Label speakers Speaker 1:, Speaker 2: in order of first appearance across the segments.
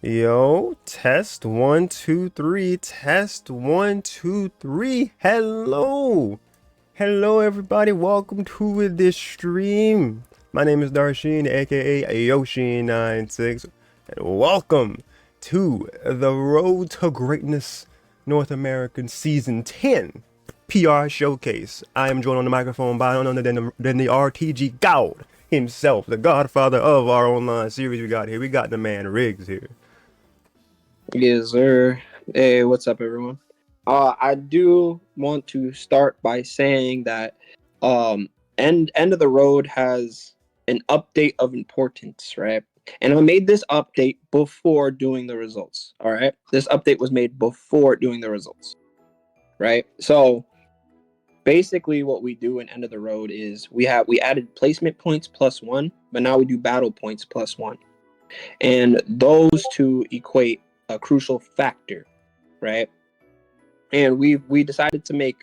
Speaker 1: Yo, test one, two, three. Test one, two, three. Hello. Hello, everybody. Welcome to this stream. My name is Darshin, aka Yoshi96, and welcome to the Road to Greatness North American Season 10 PR Showcase. I am joined on the microphone by none other than the RTG GAWD himself, the godfather of our online series we got here. We got the man Riggs here.
Speaker 2: Yes, sir. Hey, what's up, everyone? I do want to start by saying that um, end of the road has an update of importance, right? And I made this update before doing the results. All right, this update was made before doing the results, right? So basically, what we do in end of the road is we added placement points +1, but now we do battle points +1, and those two equate a crucial factor, right? And we decided to make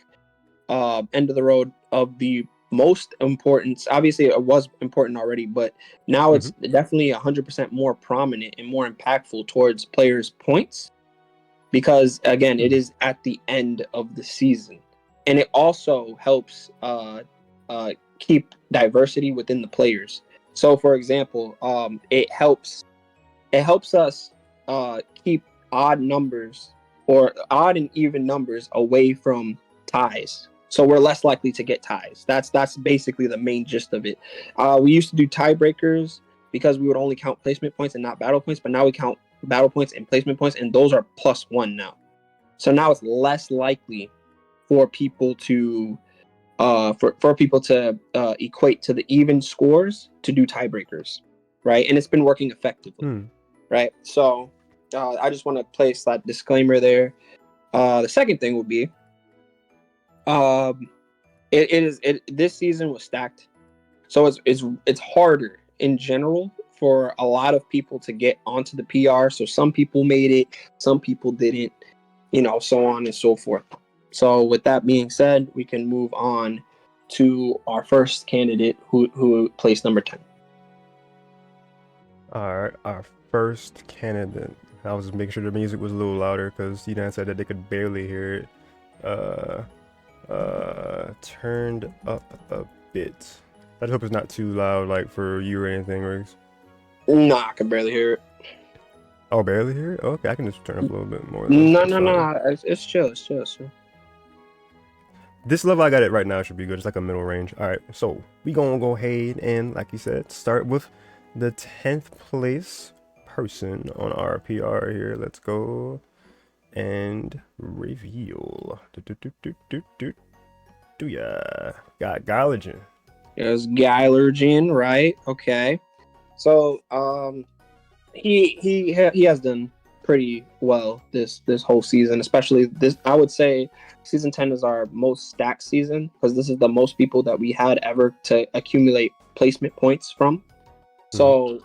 Speaker 2: end of the road of the most importance. Obviously, it was important already, but now
Speaker 1: Mm-hmm.
Speaker 2: it's definitely 100% more prominent and more impactful towards players' points because again, it is at the end of the season, and it also helps keep diversity within the players. So, for example, it helps us keep odd numbers or odd and even numbers away from ties. So we're less likely to get ties. That's basically the main gist of it. We used to do tiebreakers because we would only count placement points and not battle points, but now we count battle points and placement points, and those are +1 now. So now it's less likely for people to equate to the even scores to do tiebreakers, right? And it's been working effectively,
Speaker 1: Hmm.
Speaker 2: right? So I just want to place that disclaimer there. The second thing would be, um, this season was stacked, so it's harder in general for a lot of people to get onto the PR. So some people made it, some people didn't, so on and so forth. So with that being said, we can move on to our first candidate who placed number 10.
Speaker 1: All right, our first candidate. I was just making sure the music was a little louder because Eden said that they could barely hear it. Turned up a bit. I hope it's not too loud, like for you or anything, Riggs.
Speaker 2: Nah, I can barely hear it.
Speaker 1: Oh, barely hear it? Okay, I can just turn up a little bit more then.
Speaker 2: No,
Speaker 1: That's
Speaker 2: no,
Speaker 1: fine.
Speaker 2: no. It's chill. It's chill. It's chill.
Speaker 1: This level I got it right now should be good. It's like a middle range. All right, so we gonna go ahead and, like you said, start with the 10th place person on our PR here. Let's go and reveal. Do ya got Gylogen?
Speaker 2: There's Gylergen, right? Okay. So he has done pretty well this whole season, especially this. I would say season 10 is our most stacked season because this is the most people that we had ever to accumulate placement points from.
Speaker 1: Mm-hmm.
Speaker 2: So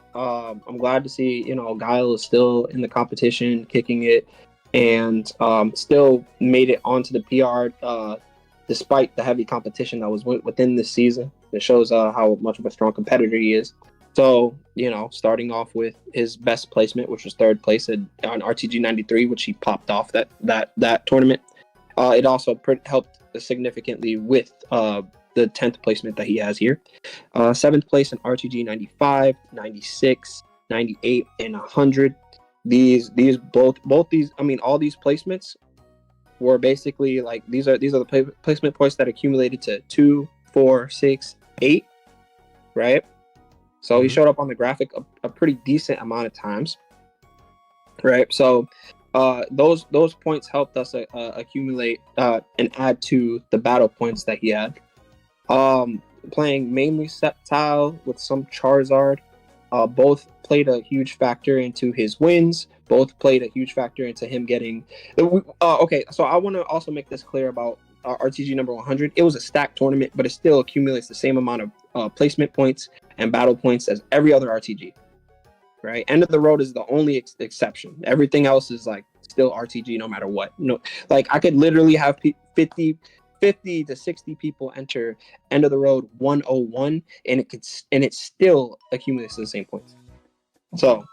Speaker 2: I'm glad to see Guile is still in the competition, kicking it, and still made it onto the PR despite the heavy competition that was within this season. It shows how much of a strong competitor he is. So starting off with his best placement, which was third place on RTG 93, which he popped off that tournament. It also helped significantly with the 10th placement that he has here. 7th place in RTG 95, 96, 98, and 100. These both these, I mean, all these placements were basically like these are the placement points that accumulated to 2, 4, 6, 8, right? So he
Speaker 1: Mm-hmm.
Speaker 2: showed up on the graphic a pretty decent amount of times, right? So those points helped us accumulate and add to the battle points that he had. Playing mainly Sceptile with some Charizard. Both played a huge factor into his wins. Both played a huge factor into him getting. Okay, so I want to also make this clear about RTG number 100. It was a stacked tournament, but it still accumulates the same amount of placement points and battle points as every other RTG. Right, end of the road is the only exception. Everything else is like still RTG no matter what. No, like I could literally have 50 to 60 people enter end of the road 101, and it still accumulates the same points. So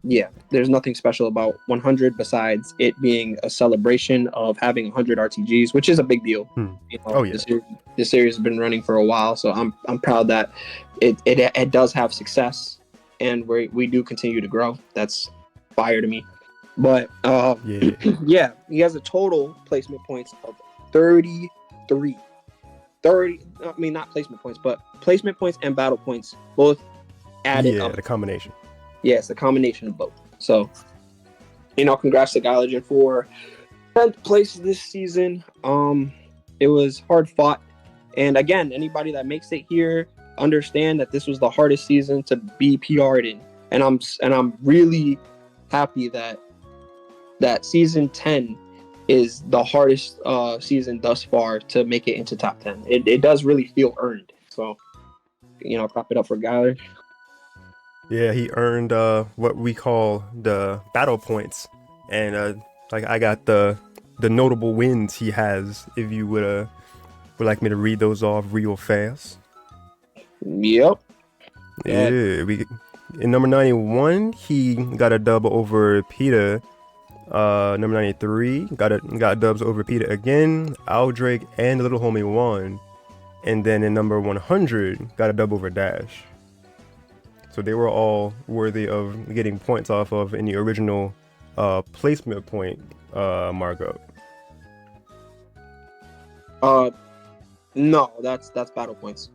Speaker 2: Yeah, there's nothing special about 100 besides it being a celebration of having 100 RTGs, which is a big deal. You know,
Speaker 1: Oh yeah.
Speaker 2: this series has been running for a while, so I'm proud that it does have success, and we do continue to grow. That's fire to me. But
Speaker 1: Yeah.
Speaker 2: yeah, he has a total placement points of 33. 30, I mean, not placement points, but placement points and battle points both added
Speaker 1: Yeah,
Speaker 2: up.
Speaker 1: the combination.
Speaker 2: Yeah, it's a combination of both. So, congrats to Galagen for 10th place this season. It was hard fought. And again, anybody that makes it here, understand that this was the hardest season to be PR'd in. And I'm really happy that season 10 is the hardest season thus far to make it into top 10. It does really feel earned. So, clap it up for Gallagher.
Speaker 1: Yeah, he earned what we call the battle points, and like I got the notable wins he has. If you would like me to read those off real fast.
Speaker 2: Yep.
Speaker 1: Yeah, we in number 91 he got a dub over Peter. Number 93 got dubs over Peter again. Aldrake and the little homie won, and then in number 100 got a dub over Dash. So they were all worthy of getting points off of in the original placement point markup.
Speaker 2: No, that's battle points.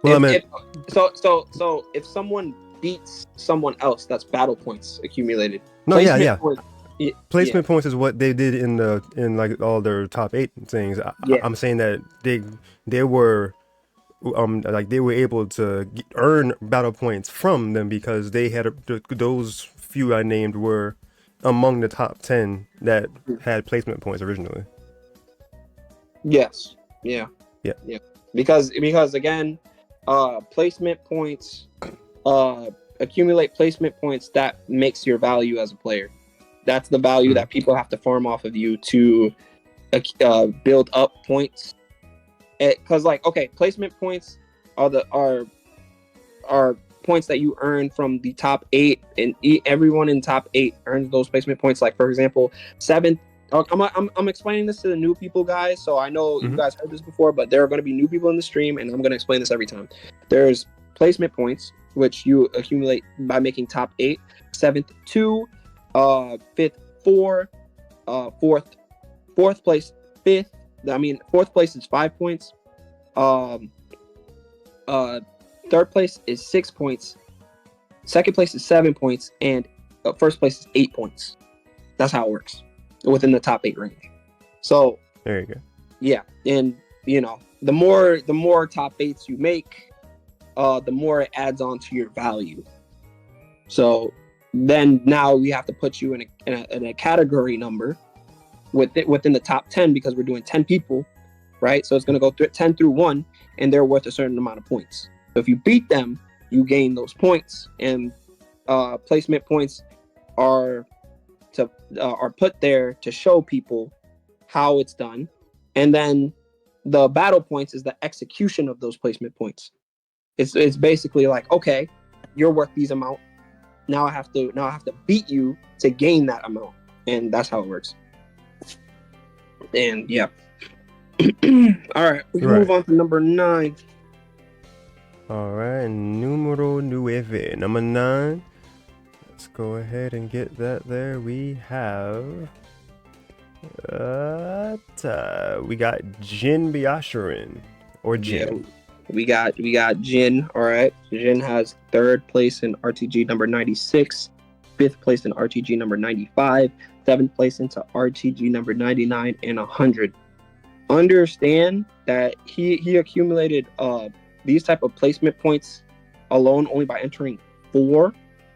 Speaker 1: Well, I meant
Speaker 2: So if someone beats someone else, that's battle points accumulated.
Speaker 1: no,
Speaker 2: Placement
Speaker 1: yeah.
Speaker 2: points,
Speaker 1: Placement points is what they did in like all their top 8 things.
Speaker 2: Yeah.
Speaker 1: I'm saying that they were like they were able to earn battle points from them because they had those few I named were among the top 10 that had placement points originally.
Speaker 2: Yes. Yeah.
Speaker 1: Yeah.
Speaker 2: Because again, placement points accumulate placement points that makes your value as a player. That's the value that people have to farm off of you to build up points. Because placement points are points that you earn from the top 8, and everyone in top 8 earns those placement points. Like, for example, 7th. I'm explaining this to the new people, guys. So I know you guys heard this before, but there are going to be new people in the stream, and I'm going to explain this every time. There's placement points, which you accumulate by making top 8. 7th 2, 5th 4, 4th place 5th. Fourth place is 5 points. Third place is 6 points. Second place is 7 points, and first place is 8 points. That's how it works within the top 8 range. So
Speaker 1: there you go.
Speaker 2: Yeah, and the more top 8s you make, the more it adds on to your value. So then now we have to put you in a category number within the top 10 because we're doing 10 people, right? So it's going to go 10 through 1, and they're worth a certain amount of points. So if you beat them, you gain those points, and placement points are put there to show people how it's done, and then the battle points is the execution of those placement points. It's basically like, okay, you're worth these amount. Now I have to beat you to gain that amount, and that's how it works. And yeah. All right, we can move on to number 9.
Speaker 1: All right, numero 9. Number 9. Let's go ahead and get that there. We have we got Jin Biasharin or Jin.
Speaker 2: Yeah, we got Jin. All right, Jin has 3rd place in RTG number 96, 5th place in RTG number 95, 7th place into RTG number 99 and 100. Understand that he accumulated these type of placement points alone only by entering 4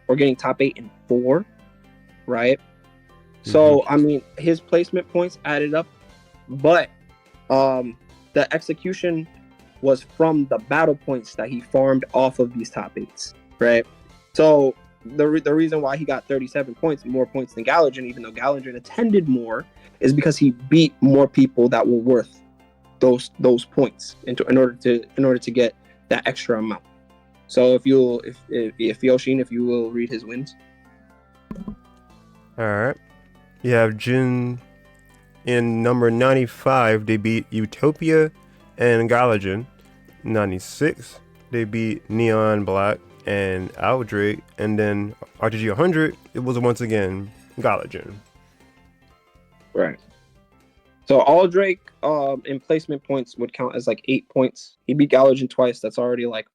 Speaker 2: or getting top 8 in 4, right? So his placement points added up, but the execution was from the battle points that he farmed off of these top 8s, right? So the reason why he got 37 points, more points than Galagen, even though Galagen attended more, is because he beat more people that were worth those points in order to get that extra amount. So if Yoshin, if you will read his wins.
Speaker 1: All right. You have Jin in number 95. They beat Utopia and Galagen. 96. They beat Neon Black and Aldrake. And then RTG 100. It was once again Galagen.
Speaker 2: Right. So Aldrake in placement points would count as like 8 points. He beat Galagen twice. That's already like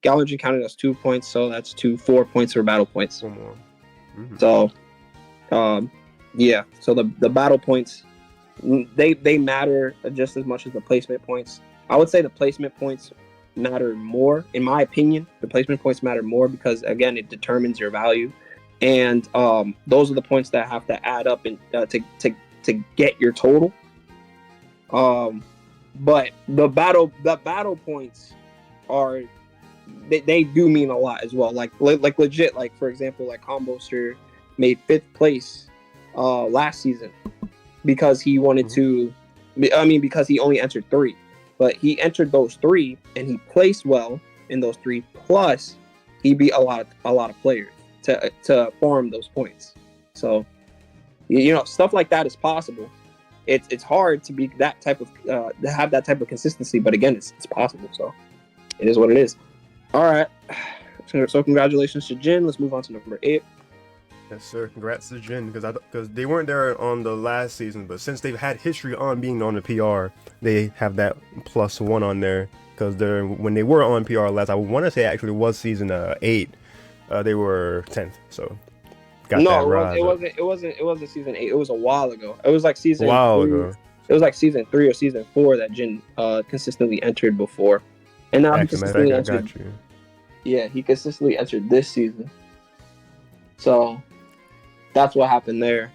Speaker 2: Galagen counted as 2 points, so that's 4 points for battle points.
Speaker 1: One more. Mm-hmm.
Speaker 2: So yeah. So the battle points they matter just as much as the placement points. I would say the placement points matter more, in my opinion. The placement points matter more because again, it determines your value, and those are the points that have to add up and to get your total. But the battle points are they do mean a lot as well. Like legit. Like for example, like Comboster made 5th place last season because he wanted to. I mean, because he only entered 3, but he entered those 3 and he placed well in those 3. Plus, he beat a lot of players to farm those points. So, you know, stuff like that is possible. It's hard to be that type of to have that type of consistency, but again, it's possible. So, it is what it is. All right. So congratulations to Jin. Let's move on to number 8.
Speaker 1: Yes, sir. Congrats to Jin because they weren't there on the last season, but since they've had history on being on the PR, they have that +1 on there. Because when they were on PR last, I want to say actually was season 8, they were 10th. So got that rise.
Speaker 2: It wasn't season 8. It was a while ago. It was like season.
Speaker 1: A while ago.
Speaker 2: It was like season 3 or season 4 that Jin consistently entered before, and now he consistently entered.
Speaker 1: Got you.
Speaker 2: Yeah, he consistently entered this season. So that's what happened there.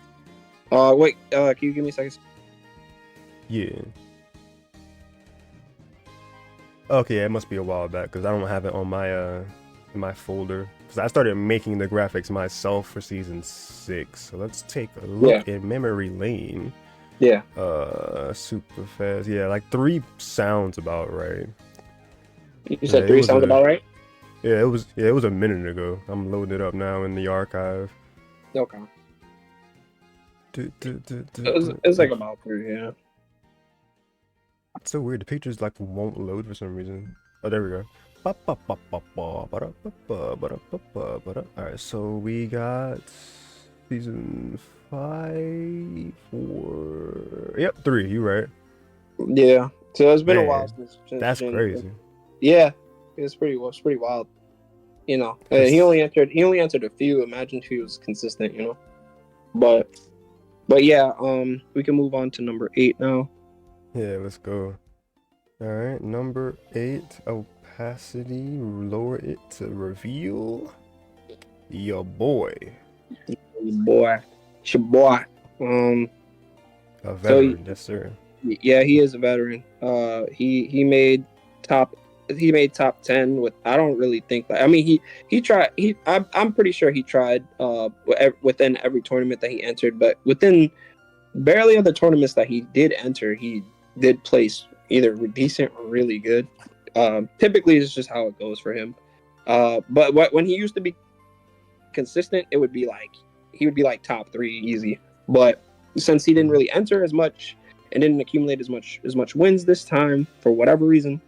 Speaker 2: Wait, can you give me a second?
Speaker 1: Yeah. Okay, it must be a while back because I don't have it on my in my folder. Because I started making the graphics myself for season 6. So let's take a look in memory lane.
Speaker 2: Yeah.
Speaker 1: Super fast. Yeah, like 3 sounds about right.
Speaker 2: You said 3 sounds about right?
Speaker 1: Yeah, it was a minute ago. I'm loading it up now in the archive.
Speaker 2: Okay. It was like about 3, yeah.
Speaker 1: It's so weird. The pictures like won't load for some reason. Oh, there we go. Alright, so we got season 5, 4. Yep, 3. You right.
Speaker 2: Yeah. So it's been a while since
Speaker 1: that's crazy.
Speaker 2: Yeah, it's pretty wild. You know, he only entered a few. Imagine if he was consistent. You know, but yeah. We can move on to number 8 now.
Speaker 1: Yeah, let's go. All right, number 8. Opacity, lower it to reveal. Your boy.
Speaker 2: It's your boy.
Speaker 1: A veteran, yes sir.
Speaker 2: Yeah, he is a veteran. He made top 10 with. I don't really think that. I mean, he tried. I'm pretty sure he tried within every tournament that he entered, but within barely of the tournaments that he did enter, he did place either decent or really good. Typically, it's just how it goes for him. But when he used to be consistent, it would be like he would be like top 3 easy. But since he didn't really enter as much and didn't accumulate as much wins this time for whatever reason,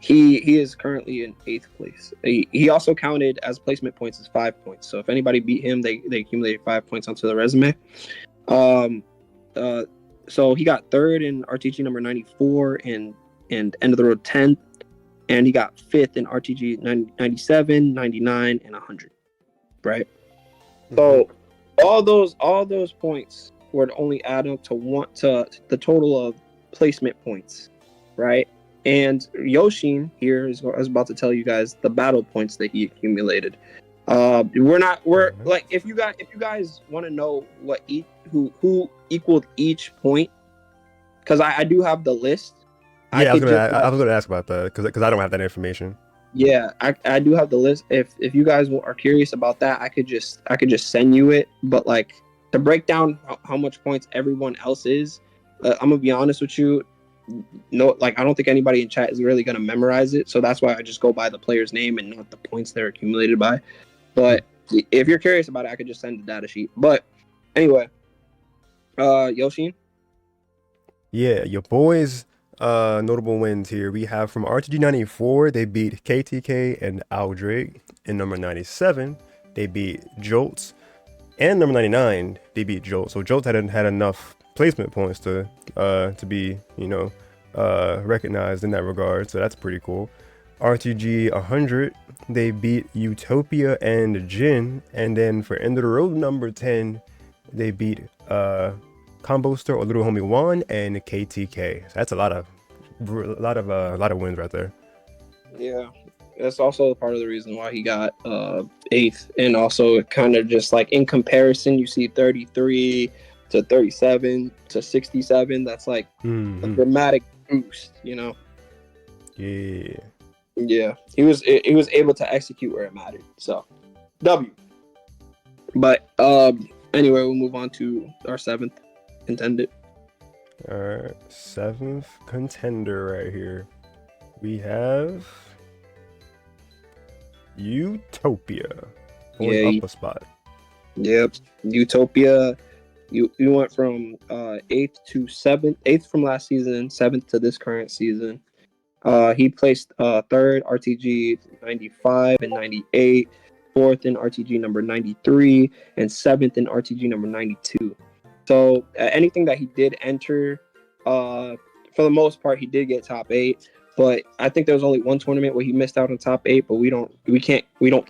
Speaker 2: he is currently in 8th place. He also counted as placement points as 5 points. So if anybody beat him, they accumulated 5 points onto the resume. So he got 3rd in RTG number 94 and end of the road 10th, and he got 5th in RTG 97, 99, and 100. Right. So all those points would only add up to the total of placement points, right? And Yoshin here is about to tell you guys the battle points that he accumulated. We're like, if you guys want to know what who equaled each point, because I do have the list.
Speaker 1: Yeah, I was gonna ask about that because I don't have that information.
Speaker 2: Yeah, I do have the list. If you guys are curious about that, I could just send you it. But like to break down how much points everyone else is, I'm gonna be honest with you. no, like I don't think anybody in chat is really gonna memorize it. So that's why I just go by the player's name and not the points they're accumulated by. But if you're curious about it, I could just send the data sheet. But anyway, Yoshin.
Speaker 1: Yeah, your boys. Notable wins here. We have from RTG 94, they beat KTK and Aldrig. In number 97, they beat Jolts. And number 99, they beat Jolt. So Jolt hadn't had enough placement points to be, recognized in that regard. So that's pretty cool. RTG 100, they beat Utopia and Jin. And then for End of the Road number 10, they beat Comboster or Little Homie Juan and KTK. So that's a lot of wins right there.
Speaker 2: Yeah, that's also part of the reason why he got 8th, and also kind of just like in comparison, you see 33 to 37 to 67. That's like a dramatic boost, Yeah. Yeah, he was able to execute where it mattered. So W. But anyway, we'll move on to our 7th contender.
Speaker 1: All right, 7th contender right here. We have Utopia. Going up a spot.
Speaker 2: Yep, Utopia. You went from 8th to 7th, 8th from last season, 7th to this current season. He placed 3rd RTG 95 and 98, 4th in RTG number 93, and 7th in RTG number 92. So anything that he did enter, for the most part, he did get top 8. But I think there was only one tournament where he missed out on top 8, but we don't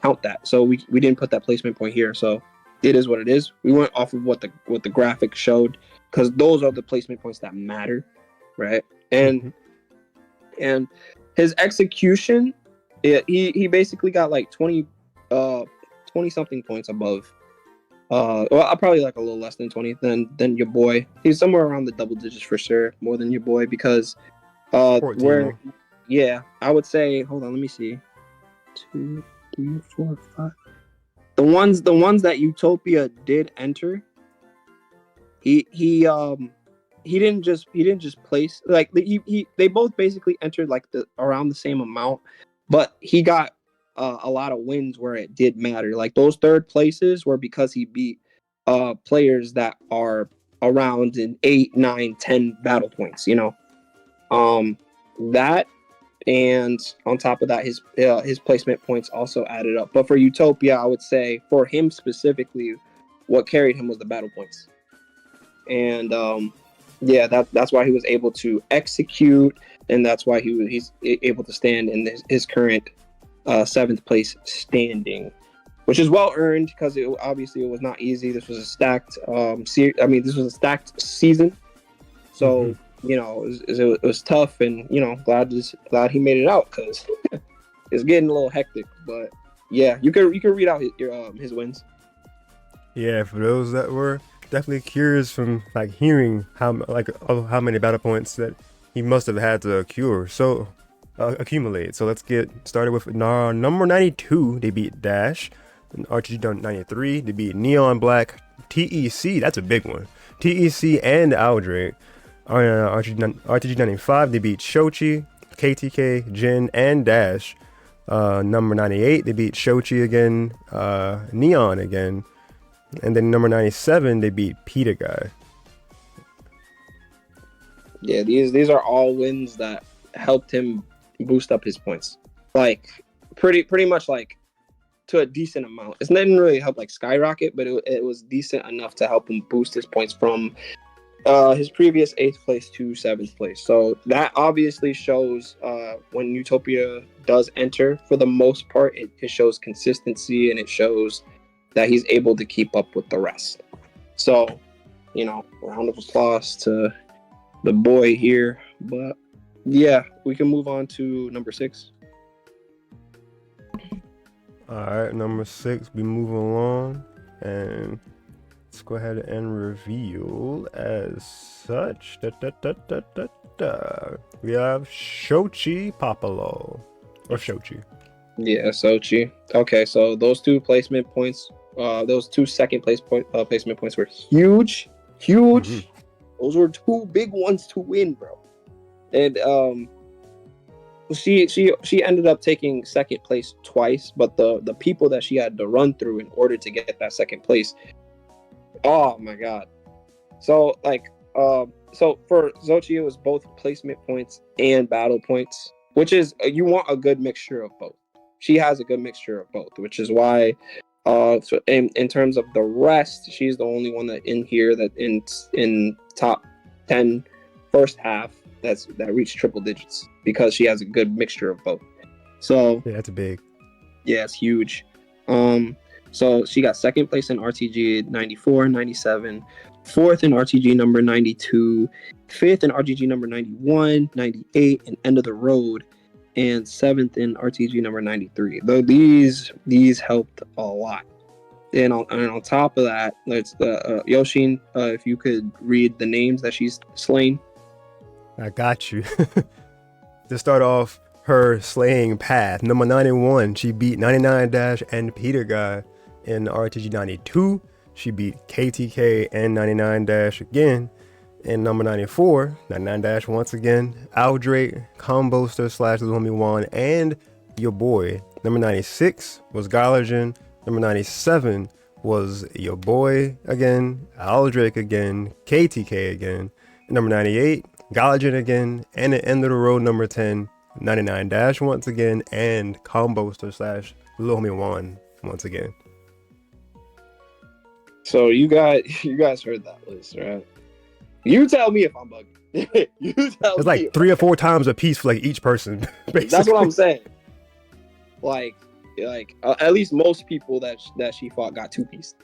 Speaker 2: count that. So we didn't put that placement point here. So it is what it is. We went off of what the graphic showed, because those are the placement points that matter, right? And his execution, he basically got like 20 something points above. Well, I'll probably like a little less than 20 than your boy. He's somewhere around the double digits for sure, more than your boy, because
Speaker 1: 14.
Speaker 2: I would say, hold on, let me see. 2, 3, 4, 5. The ones that Utopia did enter, he didn't just place, like they both basically entered like around the same amount, but he got a lot of wins where it did matter. Like those 3rd places were because he beat players that are around in 8, 9, 10 battle points, that, and on top of that, his placement points also added up. But for Utopia, I would say for him specifically, what carried him was the battle points. And that's why he was able to execute, and that's why he's able to stand in his current 7th place standing, which is well earned, because obviously it was not easy. This was a stacked this was a stacked season, so it was tough, and glad he made it out, because it's getting a little hectic. But yeah, you can read out his wins.
Speaker 1: Yeah, for those that were definitely curious from like hearing how many battle points that he must have had to accumulate. So let's get started with number 92. They beat Dash. And RTG 93. They beat Neon Black, TEC. That's a big one. TEC and Aldrich. RTG 95. They beat Shochi, KTK, Jin, and Dash. Number 98. They beat Shochi again. Neon again. And then number 97, they beat Peter Guy.
Speaker 2: Yeah, these are all wins that helped him boost up his points. Like pretty much like to a decent amount. It didn't really help like skyrocket, but it was decent enough to help him boost his points from his previous 8th place to 7th place. So that obviously shows when Utopia does enter, for the most part, it shows consistency, and it shows that he's able to keep up with the rest. So, round of applause to the boy here. But yeah, we can move on to number 6.
Speaker 1: All right, number 6, we move along, and let's go ahead and reveal as such. We have Shochi Papalo, or Shochi.
Speaker 2: Yeah, Sochi. Okay, so those 2 placement points, those 2 second place placement points were huge.
Speaker 1: Mm-hmm.
Speaker 2: Those were 2 big ones to win, bro. And she ended up taking second place twice, but the people that she had to run through in order to get that second place, oh my god. So like so for Xochitl, it was both placement points and battle points, which is you want a good mixture of both. She has a good mixture of both, which is why so in terms of the rest, she's the only one that in here that in top 10 first half that reached triple digits because she has a good mixture of both. So
Speaker 1: Yeah, that's big.
Speaker 2: yeah, it's huge. So she got second place in RTG 94, 97, fourth in RTG number 92, fifth in RTG number 91, 98, and end of the road, and seventh in RTG number 93. Though these helped a lot. And on top of that, let's Yoshin, if you could read the names that she's slain.
Speaker 1: I got you. To start off her slaying path, number 91, she beat 99 Dash and Peter Guy. In RTG 92, she beat KTK and 99 Dash again. In number 94, 99 Dash once again, Aldrake, Comboster / Little Homie Juan, and your boy. Number 96 was Gylogen. Number 97 was your boy again, Aldrake again, KTK again. Number 98, Gylogen again, and at end of the road, number 10, 99 Dash once again, and Comboster / Little Homie Juan once again.
Speaker 2: So you guys heard that list, right? You tell me if I'm bugging. You tell
Speaker 1: It's
Speaker 2: me.
Speaker 1: like 3 or 4 times a piece for like each person. Basically.
Speaker 2: That's what I'm saying. Like at least most people that she fought got 2-piece.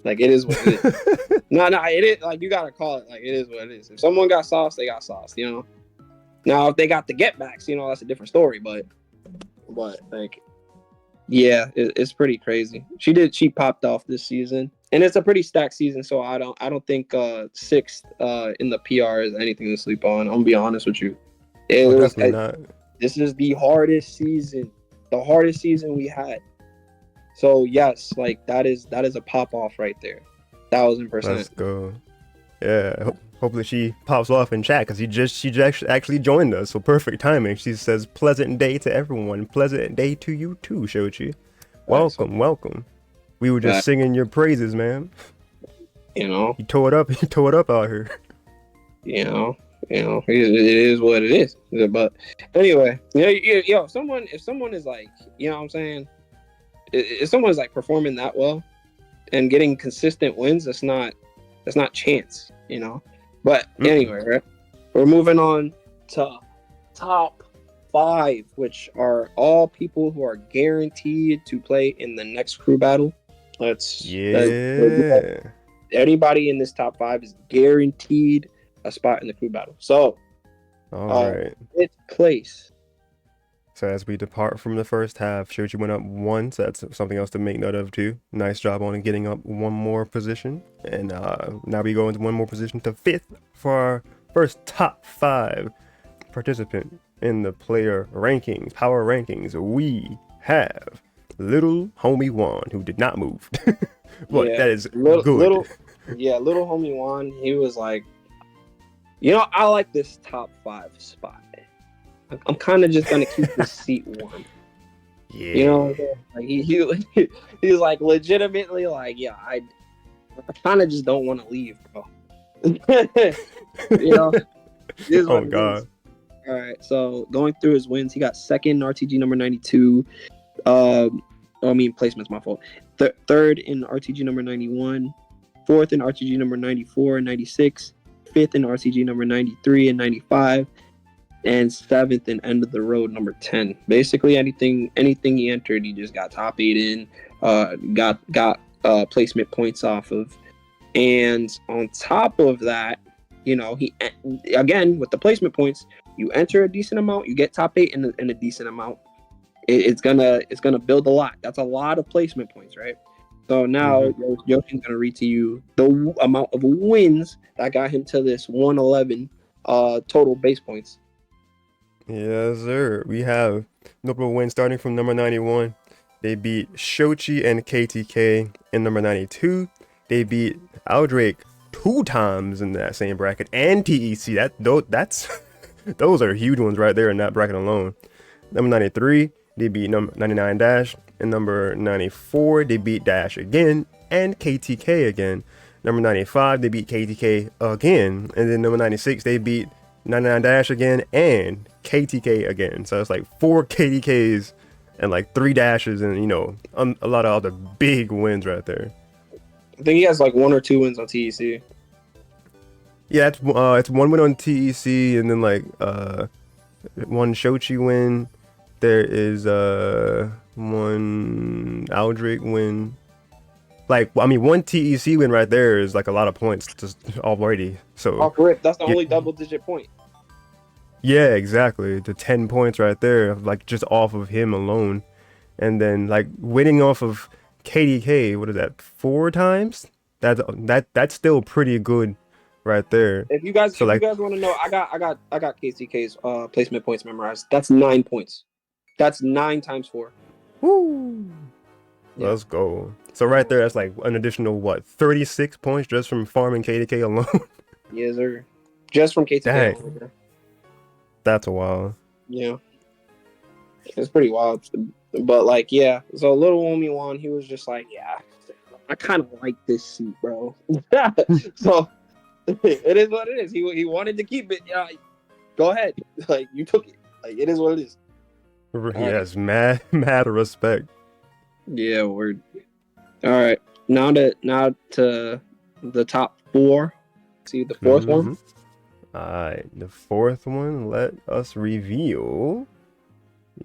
Speaker 2: Like it is what it is. No, it is like you gotta call it like it is what it is. If someone got sauce, they got sauce, you know. Now if they got the get backs, you know, that's a different story. But like, yeah, it's pretty crazy. She popped off this season, and it's a pretty stacked season. So I don't think sixth in the PR is anything to sleep on. I'm gonna be honest with you.
Speaker 1: Definitely not.
Speaker 2: This is the hardest season we had. So yes, like that is a pop off right there, 1000%.
Speaker 1: Let's go. Yeah, hopefully she pops off in chat because she actually joined us. So perfect timing. She says pleasant day to everyone. Pleasant day to you too, Shochi. Welcome. We were just singing your praises, man.
Speaker 2: You know,
Speaker 1: you tore it up out here.
Speaker 2: You know, it is what it is. But anyway, if someone is like, you know what I'm saying, if someone's like performing that well and getting consistent wins, that's not chance, you know. But anyway, right? We're moving on to top 5, which are all people who are guaranteed to play in the next crew battle. Anybody in this top 5 is guaranteed a spot in the crew battle. So,
Speaker 1: all right,
Speaker 2: its place.
Speaker 1: So as we depart from the first half, Shochi went up 1, so that's something else to make note of too. Nice job on getting up 1 more position. And now we go into 1 more position to 5th for our first top 5 participant in the player rankings, power rankings. We have Little Homie Juan, who did not move. But that is good.
Speaker 2: Little Homie Juan, he was like, you know, I like this top 5 spot. I'm kind of just gonna keep the seat warm.
Speaker 1: Yeah.
Speaker 2: You know, like he's like legitimately like, yeah, I kind of just don't want to leave, bro. You know.
Speaker 1: Oh God.
Speaker 2: All right, so going through his wins, he got second in RTG number 92. Placement's my fault. Third in RTG number 91, fourth in RTG number 94 and 96, fifth in RTG number 93 and 95. And 7th in end of the road number 10. Basically anything he entered, he just got top 8 in, got placement points off of. And on top of that, you know, he again with the placement points, you enter a decent amount, you get top 8 in a decent amount. It's gonna build a lot. That's a lot of placement points, right? So now Yoshin's gonna read to you the amount of wins that got him to this 111 total base points.
Speaker 1: Yes, sir. We have notable wins starting from number 91. They beat Shochi and KTK in number 92. They beat Aldrake 2 times in that same bracket and TEC. That's Those are huge ones right there in that bracket alone. Number 93, they beat number 99 Dash, and number 94, they beat Dash again, and KTK again. Number 95, they beat KTK again, and then number 96, they beat 99 Dash again and KTK again. So it's like 4 KTKs and like 3 dashes, and a lot of other big wins right there.
Speaker 2: I think he has like 1 or 2 wins on TEC.
Speaker 1: Yeah, it's 1 win on TEC, and then like 1 Shochi win. There is 1 Aldrich win. Like, I mean, 1 TEC win right there is like a lot of points just already. So
Speaker 2: off rip, that's the only double-digit point.
Speaker 1: Yeah, exactly. The 10 points right there, like just off of him alone, and then like winning off of KDK. What is that? 4 times? That's still pretty good, right there.
Speaker 2: If you guys want to know, I got KTK's placement points memorized. That's 9 points. That's 9 times 4.
Speaker 1: Woo!
Speaker 2: Yeah.
Speaker 1: Let's go. So right there, that's like an additional 36 points just from farming KDK alone.
Speaker 2: Yes, sir. Just from KTK.
Speaker 1: Dang. That's wild.
Speaker 2: Yeah, it's pretty wild. But like, yeah. So little homie Juan, he was just like, yeah, I kind of like this seat, bro. So it is what it is. He wanted to keep it. Yeah, go ahead. Like, you took it. Like, it is what it is.
Speaker 1: Yes, mad respect.
Speaker 2: Yeah, word. All right, now to the top 4. See the 4th one.
Speaker 1: Alright, the 4th one, let us reveal.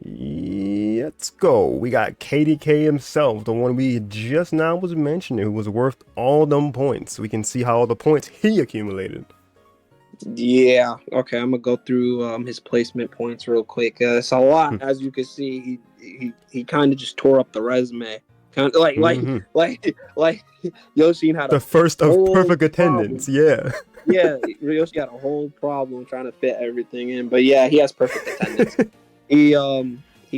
Speaker 1: Let's go. We got KDK himself, the one we just now was mentioning, who was worth all them points. We can see how all the points he accumulated.
Speaker 2: Yeah, okay, I'm gonna go through his placement points real quick. It's a lot, as you can see. He kind of just tore up the resume. Kind of like Yoshi had
Speaker 1: the first of perfect attendance. Yeah.
Speaker 2: Yeah, Yoshi had a whole problem trying to fit everything in, but yeah, he has perfect attendance. He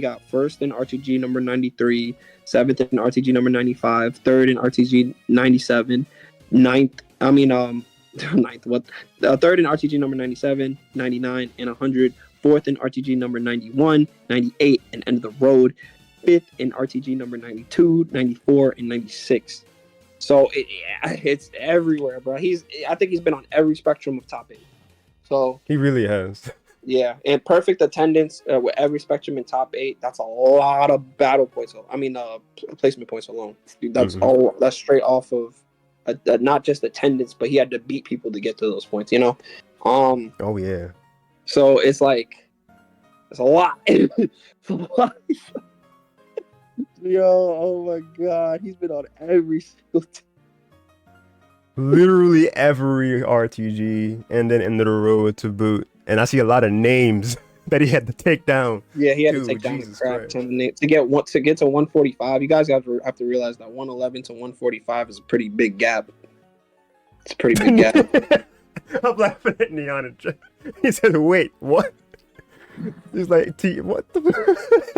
Speaker 2: got 1st in RTG number 93, 7th in RTG number 95, 3rd in RTG 97, 9th. 9th. What? 3rd in RTG number 97, 99, and 100. 4th in RTG number 91, 98, and end of the road. 5th in RTG number 92, 94, and 96. So it's everywhere, bro. I think he's been on every spectrum of top 8. So
Speaker 1: he really has.
Speaker 2: Yeah, and perfect attendance with every spectrum in top 8. That's a lot of battle points. Placement points alone. That's all. That's straight off of not just attendance, but he had to beat people to get to those points. Oh
Speaker 1: yeah.
Speaker 2: So it's like it's a lot. It's a lot. Yo, oh my god, he's been on every single
Speaker 1: literally every RTG, and then end of the road to boot. And I see a lot of names that he had to take down.
Speaker 2: Yeah, he had to take down the crap ton of names to get to 145. You guys have to realize that 111 to 145 is a pretty big gap. It's a pretty big gap.
Speaker 1: I'm laughing at Neon and Jeff. He said, "Wait, what?" He's like, "What the?"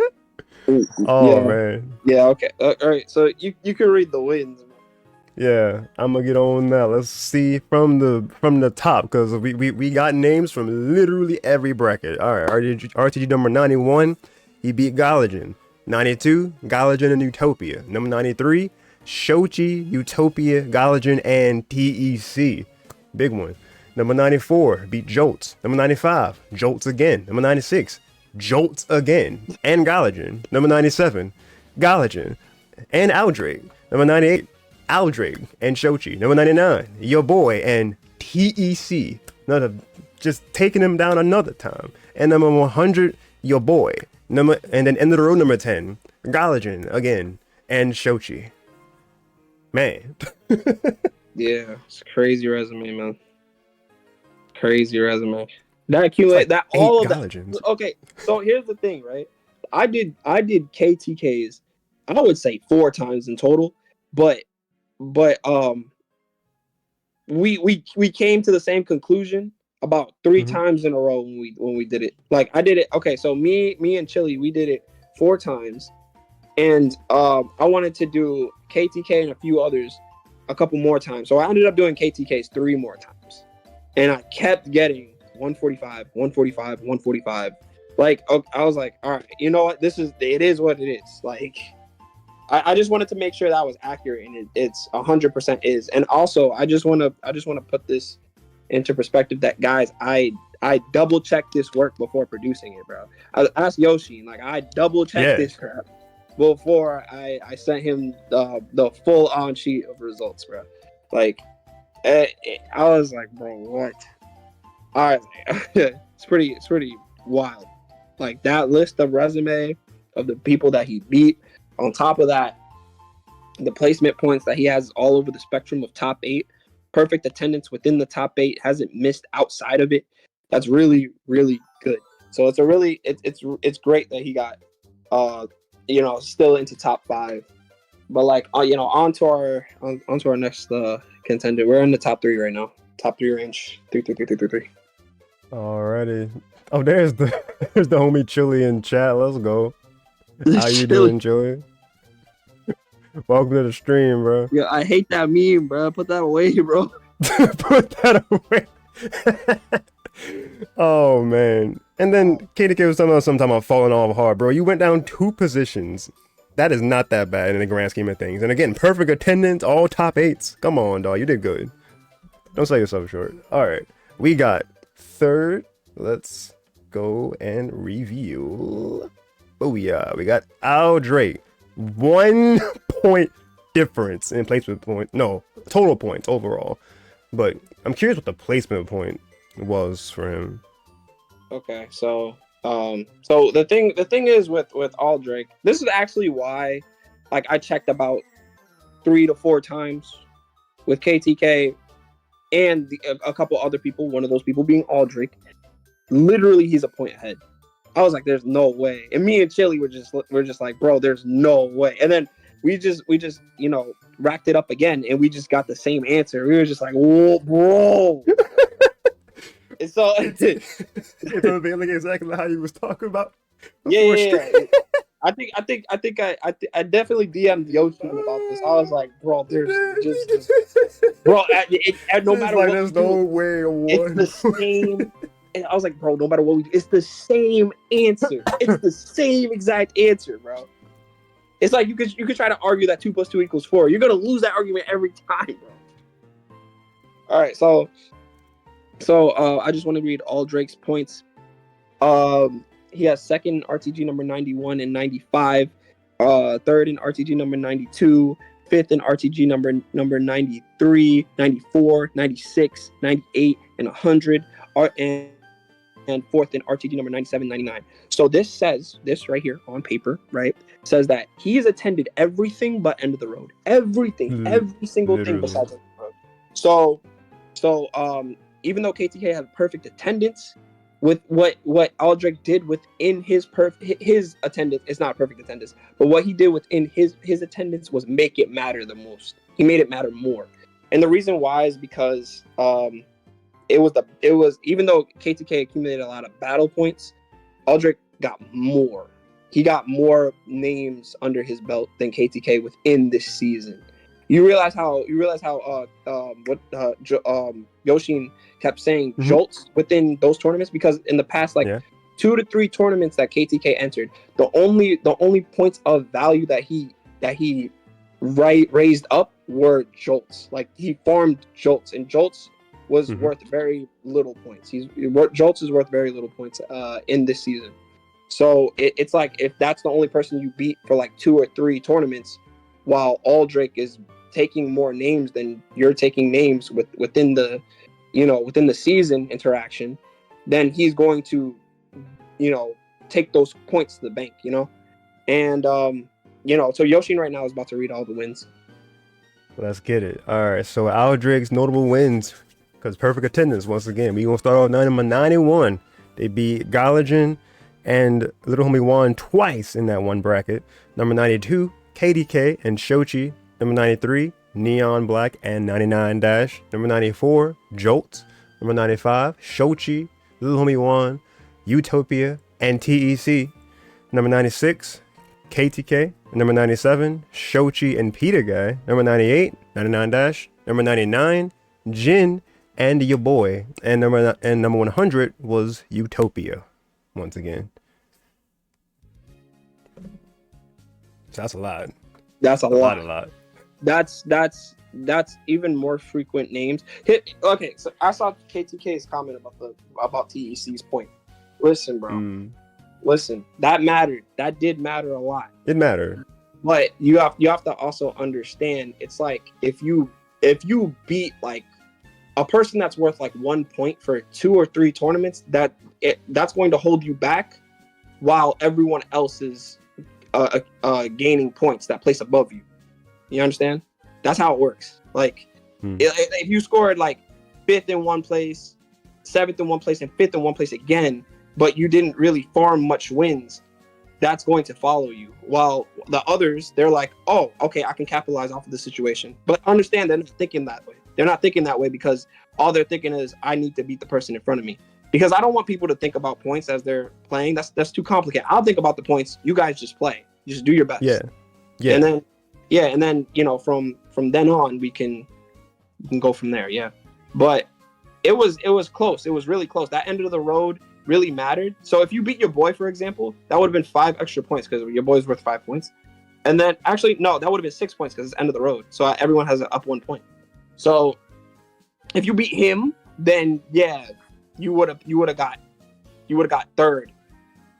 Speaker 1: Oh
Speaker 2: yeah.
Speaker 1: Man.
Speaker 2: Yeah. Okay. All right. So you can read the wins.
Speaker 1: Yeah, I'm gonna get on now. Let's see from the top, because we got names from literally every bracket. All right, RTG number 91, he beat Galagen. 92, Galagen and Utopia. Number 93, Shochi, Utopia, Galagen, and TEC. Big one. Number 94, beat Jolts. Number 95, Jolts again. Number 96, Jolts again, and Galagen. Number 97, Galagen, and Aldrich. Number 98, Aldrich and Shochi. Number 99, your boy and TEC. Just taking him down another time. And number 100, your boy. And then end of the road, number 10, Galagen again and Shochi. Man.
Speaker 2: Yeah, it's a crazy resume, man. Crazy resume. That accumulate that all of Galagens. That. Okay, so here's the thing, right? I did KTKs, I would say 4 times in total, but we came to the same conclusion about 3 times in a row when we did it. Like, I did it. Okay, so me and Chili, we did it 4 times, and I wanted to do KTK and a few others a couple more times. So I ended up doing KTKs 3 more times, and I kept getting 145, 145, 145. Like, I was like, all right, you know what? It is what it is. Like, I just wanted to make sure that was accurate, and it's 100% is. And also, I just want to put this into perspective that, guys, I double checked this work before producing it, bro. I asked Yoshi, like, I double checked this crap before I sent him the full on sheet of results, bro. Like, I was like, bro, what? All right, it's pretty wild. Like, that list of resume of the people that he beat. On top of that, the placement points that he has all over the spectrum of top 8, perfect attendance within the top 8, hasn't missed outside of it. That's really, really good. So it's great that he got still into top 5. But like on to our next contender. We're in the top 3 right now. Top 3 range. 3.
Speaker 1: Alrighty. Oh, there's the homie Chili in chat. Let's go. How you doing, Chili? Welcome to the stream, bro.
Speaker 2: Yeah, I hate that meme, bro. Put that away, bro.
Speaker 1: Put that away. Oh man. And then KDK was talking about sometime about falling off hard, bro. You went down 2 positions. That is not that bad in the grand scheme of things. And again, perfect attendance, all top 8s. Come on, dog. You did good. Don't sell yourself short. All right. We got 3rd. Let's go and review. Oh yeah, we got Al Drake. 1 point difference in placement point. No, total points overall. But I'm curious what the placement point was for him.
Speaker 2: Okay, so the thing is with Aldrich, this is actually why, like, I checked about 3 to 4 times with KTK and a couple other people. One of those people being Aldrich. Literally, he's a point ahead. I was like, "There's no way." And me and Chili were just like, "Bro, there's no way." And then we just racked it up again, and we just got the same answer. We were just like, "Whoa, bro!" And so
Speaker 1: it's exactly how you was talking about.
Speaker 2: Yeah. I definitely DM'd Yoshi about this. I was like, "Bro, there's just bro, no matter what,
Speaker 1: there's no way.
Speaker 2: It's the same." And I was like, "Bro, no matter what we do, it's the same answer. It's the same exact answer, bro." It's like you could try to argue that 2 + 2 = 4. You're gonna lose that argument every time, bro. All right, so I just want to read all Drake's points. He has 2nd RTG number 91 and 95, 3rd in RTG number 92, 5th in RTG number 93, 94, 96, 98, and 100, and 4th in RTG number 97, 99. So this right here on paper, right, says that he has attended everything but end of the road. Everything, every single thing besides end of the road. So even though KTK had perfect attendance, with what Aldrich did within his attendance, it's not perfect attendance, but what he did within his attendance was make it matter the most. He made it matter more. And the reason why is because it was even though KTK accumulated a lot of battle points, Aldrich got more. He got more names under his belt than KTK within this season. You realize how Yoshin kept saying jolts within those tournaments, because in the past 2 to 3 tournaments that KTK entered, the only points of value that he raised up were jolts. Like, he farmed jolts, and jolts was worth very little points. Jolts is worth very little points in this season. So it's like, if that's the only person you beat for like 2 or 3 tournaments, while Aldrich is taking more names than you're taking names within the season interaction, then he's going to take those points to the bank, and so Yoshin right now is about to read all the wins.
Speaker 1: Let's get it. All right, so Aldrich's notable wins, because perfect attendance once again. We gonna start off number 91. They beat Galajan and Little Homie Juan twice in that one bracket. Number 92, KDK and Shochi. Number 93, Neon Black and 99 Dash. Number 94, Jolt. Number 95, Shochi, Little Homie Juan, Utopia, and TEC. Number 96, KTK. Number 97, Shochi and Peter Guy. Number 98, 99 Dash. Number 99, Jin, and your boy. And number 100 was Utopia, once again. So that's a lot.
Speaker 2: That's a lot.
Speaker 1: A lot.
Speaker 2: That's even more frequent names. Okay, so I saw KTK's comment about TEC's point. Listen, bro. Listen, that mattered. That did matter a lot.
Speaker 1: It mattered.
Speaker 2: But you have to also understand, it's like if you beat like a person that's worth like 1 point for 2 or 3 tournaments, that's going to hold you back while everyone else is gaining points that place above you. You understand? That's how it works. Like if you scored like 5th in one place, 7th in one place, and 5th in one place again, but you didn't really farm much wins, that's going to follow you. While the others, they're like, oh, okay, I can capitalize off of the situation. But understand, they're not thinking that way. They're not thinking that way because all they're thinking is, I need to beat the person in front of me. Because I don't want people to think about points as they're playing. That's too complicated. I'll think about the points. You guys just play. Just do your best.
Speaker 1: Yeah.
Speaker 2: And then you know, from then on, we can go from there. Yeah. But it was close. It was really close. That end of the road really mattered. So if you beat your boy, for example, that would have been 5 extra points because your boy's worth 5 points. And then actually, no, that would have been 6 points because it's end of the road. So everyone has an up 1 point. So if you beat him, then yeah, you would have got third.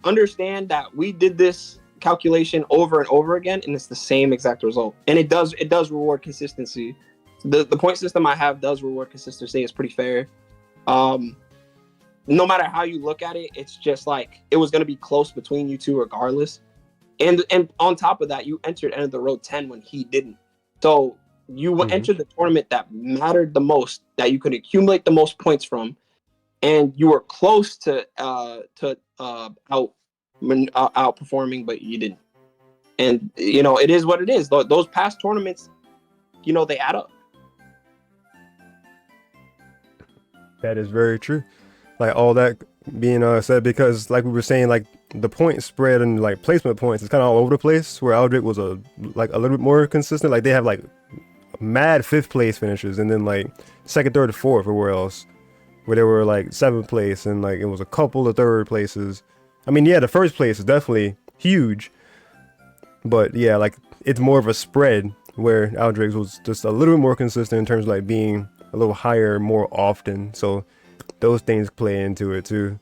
Speaker 2: Understand that we did this calculation over and over again, and it's the same exact result. And it does reward consistency. The point system I have does reward consistency. It's pretty fair. No matter how you look at it, it's just like it was going to be close between you two regardless. And on top of that, you entered end of the road 10 when he didn't. So you entered the tournament that mattered the most, that you could accumulate the most points from, and you were close to outperforming, but you didn't. And you know, it is what it is. Those past tournaments, you know, they add up.
Speaker 1: That is very true. Like all that being said, because like we were saying, like the point spread and like placement points is kind of all over the place. Where Aldrich was a little bit more consistent. Like they have like mad 5th place finishes, and then like 2nd, 3rd, 4th everywhere else, where they were like 7th place, and like it was a couple of 3rd places. I mean, yeah, the 1st place is definitely huge, but yeah, like it's more of a spread where Aldrich was just a little bit more consistent in terms of like being a little higher more often. So those things play into it too.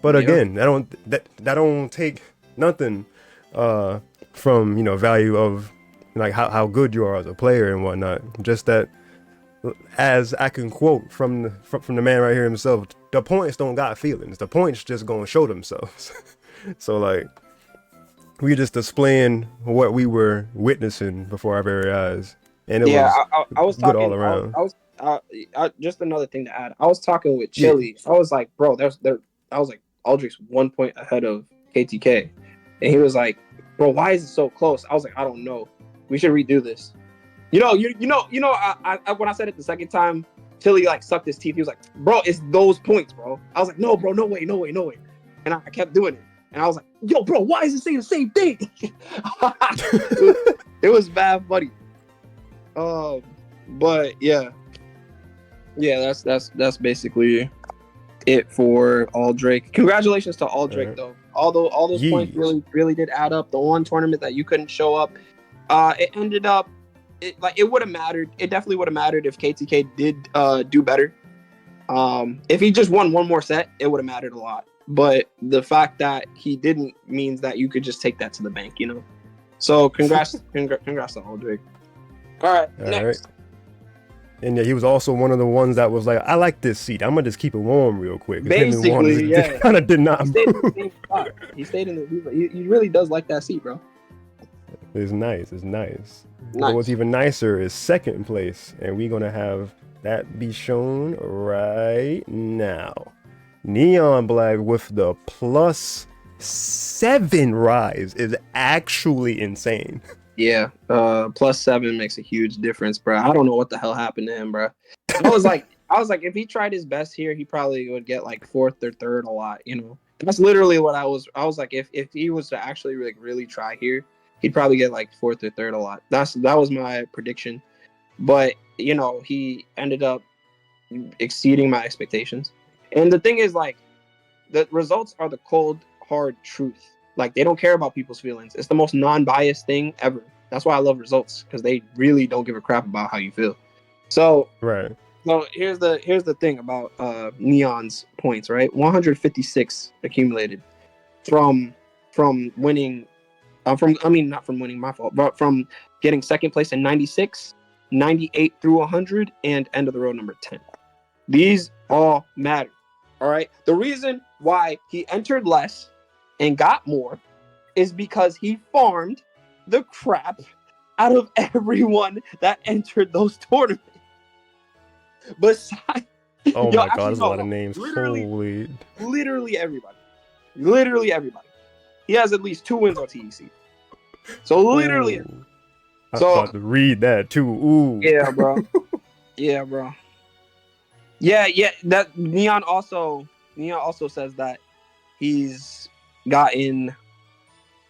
Speaker 1: But again, that don't take nothing from, you know, value of like how good you are as a player and whatnot. Just that, as I can quote from the man right here himself, the points don't got feelings. The points just gonna show themselves. So like we just displaying what we were witnessing before our very eyes, and it
Speaker 2: I was
Speaker 1: good
Speaker 2: talking
Speaker 1: all around.
Speaker 2: Just another thing to add. I was talking with Chili. I was like, bro, I was like, Aldrich's 1 point ahead of KTK, and he was like, bro, why is it so close? I was like, I don't know. We should redo this. You know. I when I said it the second time, Chili like sucked his teeth. He was like, bro, it's those points, bro. I was like, no, bro, no way. And I kept doing it, and I was like, yo, bro, why is it saying the same thing? It was bad, buddy. But yeah, that's basically it for Aldrich. Congratulations to Aldrich, though. Although all those points really did add up. The one tournament that you couldn't show up, it ended up it would have mattered. It definitely would have mattered if KTK did do better. If he just won one more set, it would have mattered a lot. But the fact that he didn't means that you could just take that to the bank, you know. So congrats to Aldrich. All right, next.
Speaker 1: And yeah, he was also one of the ones that was like, I like this seat. I'm gonna just keep it warm real quick.
Speaker 2: Basically, yeah.
Speaker 1: Kind of did not.
Speaker 2: He stayed in the same spot. He stayed in the. He really does like that seat, bro.
Speaker 1: It's nice. But what's even nicer is 2nd place, and we're gonna have that be shown right now. Neon Black with the +7 rise is actually insane.
Speaker 2: Yeah, +7 makes a huge difference, bro. I don't know what the hell happened to him, bro. I was like, if he tried his best here, he probably would get like 4th or 3rd a lot, you know. That's literally what I was like, if he was to actually really try here, he'd probably get like 4th or 3rd a lot. That was my prediction. But, you know, he ended up exceeding my expectations. And the thing is, like, the results are the cold, hard truth. Like, they don't care about people's feelings. It's the most non-biased thing ever. That's why I love results, because they really don't give a crap about how you feel. So,
Speaker 1: Right.
Speaker 2: so here's the thing about Neon's points, right? 156 accumulated from winning. Not from winning, my fault, but from getting second place in 96, 98 through 100, and end of the road number 10. These all matter. All right. The reason why he entered less and got more is because he farmed the crap out of everyone that entered those tournaments. Besides,
Speaker 1: Oh
Speaker 2: yo,
Speaker 1: my god,
Speaker 2: actually,
Speaker 1: there's a lot of
Speaker 2: no.
Speaker 1: names.
Speaker 2: Literally,
Speaker 1: Holy.
Speaker 2: literally everybody. Literally everybody. He has at least 2 wins on TEC. So literally.
Speaker 1: Ooh. I was
Speaker 2: So
Speaker 1: about to read that too. Ooh.
Speaker 2: yeah, bro. Yeah, bro. Yeah. That Neon also says that he's gotten.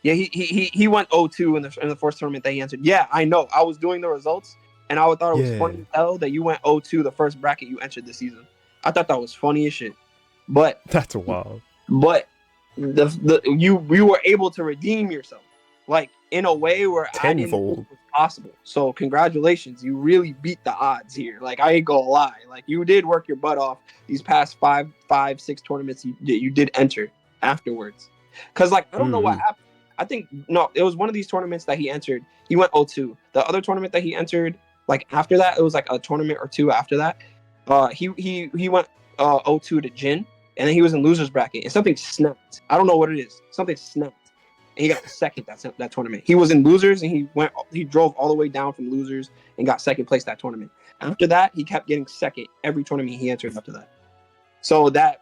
Speaker 2: Yeah, he went 0-2 in the first tournament that he entered. Yeah, I know. I was doing the results, and I thought it was
Speaker 1: Yeah.
Speaker 2: funny as hell that you went 0-2 the first bracket you entered this season. I thought that was funny as shit. But
Speaker 1: That's wild.
Speaker 2: you were able to redeem yourself, like, in a way where I didn't think
Speaker 1: Tenfold.
Speaker 2: was possible. So congratulations, you really beat the odds here. Like, I ain't gonna lie, like, you did work your butt off these past 6 tournaments you did enter afterwards. Cause, like, I don't know what happened. I think no, it was one of these tournaments that he entered. He went 0-2. The other tournament that he entered, like, after that, it was like a tournament or two after that. He went 0-2 to Jin, and then he was in losers bracket, and something snapped. I don't know what it is. Something snapped, and he got second that tournament. He was in losers, and he drove all the way down from losers and got second place that tournament. After that, he kept getting second every tournament he entered after that. So that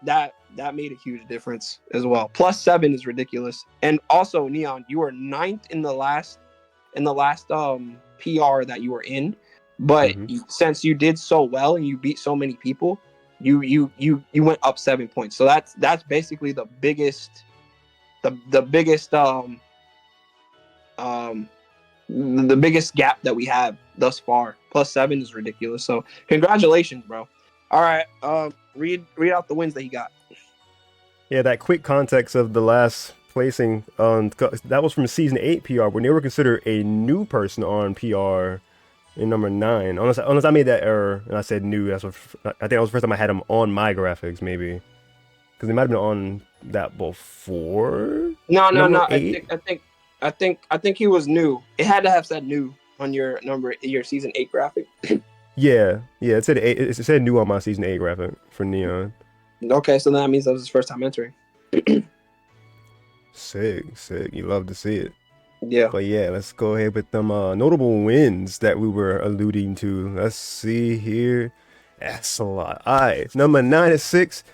Speaker 2: made a huge difference as well. +7 is ridiculous. And also, Neon, you were 9th in the last PR that you were in, but since you did so well and you beat so many people, you went up 7 points. So that's basically the biggest the biggest gap that we have thus far. +7 is ridiculous. So congratulations, bro. All right, read out the wins that he got.
Speaker 1: Yeah, that quick context of the last placing, that was from season 8 PR when they were considered a new person on PR in number 9. Unless I made that error and I said new, that's what I think that was the first time I had them on my graphics, maybe, because they might have been on that before.
Speaker 2: No.
Speaker 1: 8?
Speaker 2: I think he was new. It had to have said new on your season 8 graphic.
Speaker 1: Yeah, it said 8. It said new on my season 8 graphic for Neon.
Speaker 2: Okay, so that means that was his first time entering.
Speaker 1: Sick. You love to see it.
Speaker 2: Yeah.
Speaker 1: But yeah, let's go ahead with them notable wins that we were alluding to. Let's see here. That's a lot. Alright, number 96.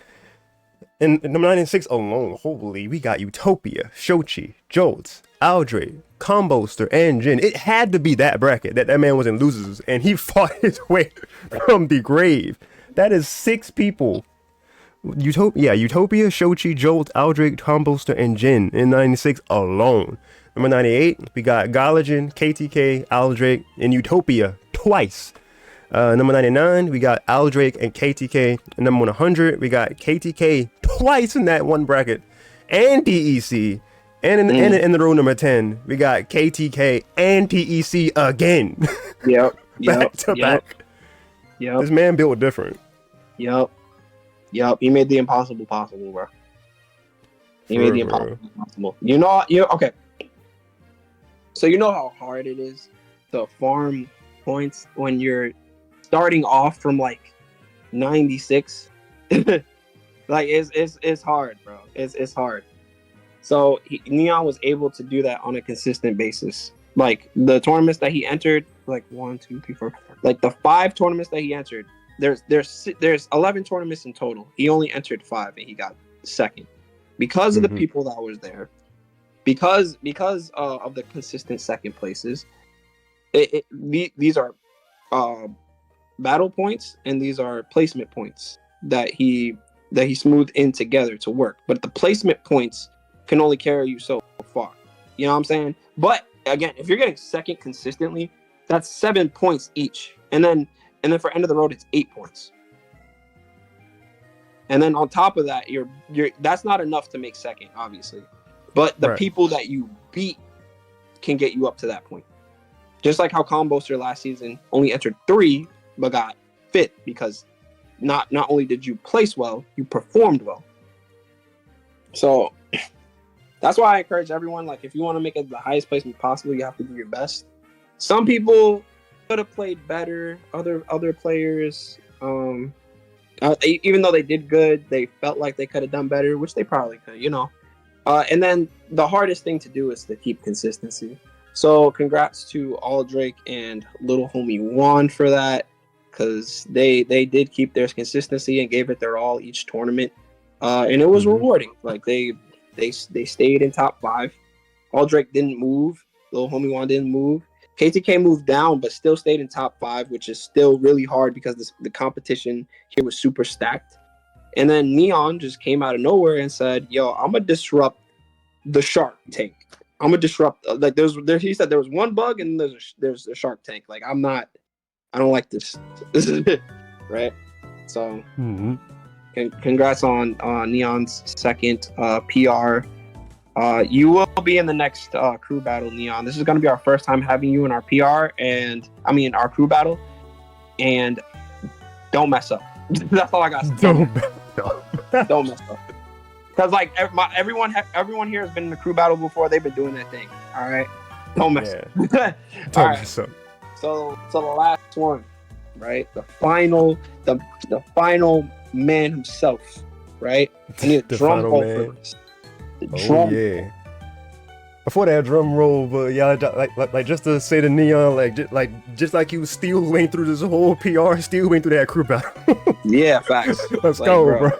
Speaker 1: And number 96 alone, holy, we got Utopia, Shochi, Jolts, Aldre, Comboster, and Jin. It had to be that bracket that man was in losers, and he fought his way from the grave. That is 6 people. Utopia, Shochi, Jolt, Aldrich, Comboster, and Jin in 96 alone. Number 98, we got Galagen, KTK, Aldrich, and Utopia twice. Number 99, we got Aldrake and KTK. And number 100, we got KTK twice in that one bracket, and DEC. And in the row number 10, we got KTK and TEC again.
Speaker 2: Yep.
Speaker 1: back to back.
Speaker 2: Yep.
Speaker 1: This man built different.
Speaker 2: Yep. He made the impossible possible, bro. He made the impossible possible. Okay. So you know how hard it is to farm points when you're starting off from like 96. Like, it's hard, bro. It's hard. So Neon was able to do that on a consistent basis. Like, the tournaments that he entered, like 1, 2, 3, 4, like the 5 tournaments that he entered, there's 11 tournaments in total. He only entered 5 and he got second because of the people that was there. Because of the consistent second places. These are battle points and these are placement points that he smoothed in together to work. But the placement points can only carry you so far. You know what I'm saying? But again, if you're getting second consistently, that's 7 points each. And then for end of the road, it's 8 points. And then on top of that, you're that's not enough to make second, obviously. But the
Speaker 1: Right.
Speaker 2: people that you beat can get you up to that point. Just like how Comboster last season only entered 3, but got 5th because not only did you place well, you performed well. So that's why I encourage everyone, like, if you want to make it the highest placement possible, you have to do your best. Some people could have played better. Other players, even though they did good, they felt like they could have done better, which they probably could, you know. And then the hardest thing to do is to keep consistency. So congrats to Aldrich and little homie Juan for that, because they did keep their consistency and gave it their all each tournament, and it was rewarding. Like they stayed in top 5. Aldrich didn't move. Little homie Juan didn't move. KTK moved down, but still stayed in top 5, which is still really hard because the competition here was super stacked. And then Neon just came out of nowhere and said, "Yo, I'm gonna disrupt the Shark Tank. I'm gonna disrupt." Like he said there was one bug and there's a Shark Tank. Like I don't like this. This is it, right? So, congrats on Neon's second PR. You will be in the next crew battle, Neon. This is gonna be our first time having you in our PR our crew battle, and don't mess up. That's all I got to say. Don't mess up. Because like everyone here has been in a crew battle before. They've been doing their thing. All right, don't mess up. All right. So the last one, right? The final man himself, right? I need a drum roll for this.
Speaker 1: Yeah. Before that drum roll, but yeah, like just to say to Neon, just like you still went through this whole PR, still went through that crew battle.
Speaker 2: Yeah, facts.
Speaker 1: Let's go, bro.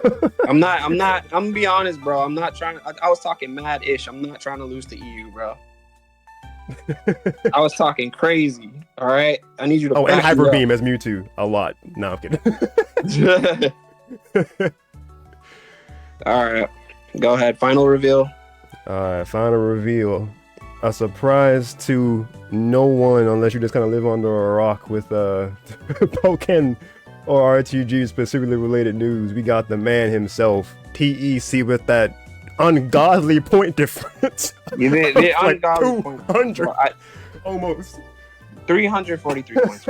Speaker 2: I'm gonna be honest, bro. I'm not trying. I was talking mad-ish. I'm not trying to lose to EU, bro. I was talking crazy. All right, I need you to.
Speaker 1: Oh, and Hyper Beam as Mewtwo a lot. No, I'm kidding.
Speaker 2: All right, go ahead. Final reveal.
Speaker 1: Alright, final reveal. A surprise to no one unless you just kind of live under a rock with Pokken or RTG specifically related news. We got the man himself, TEC, with that ungodly point difference.
Speaker 2: You did like ungodly
Speaker 1: 200 almost.
Speaker 2: 343 points.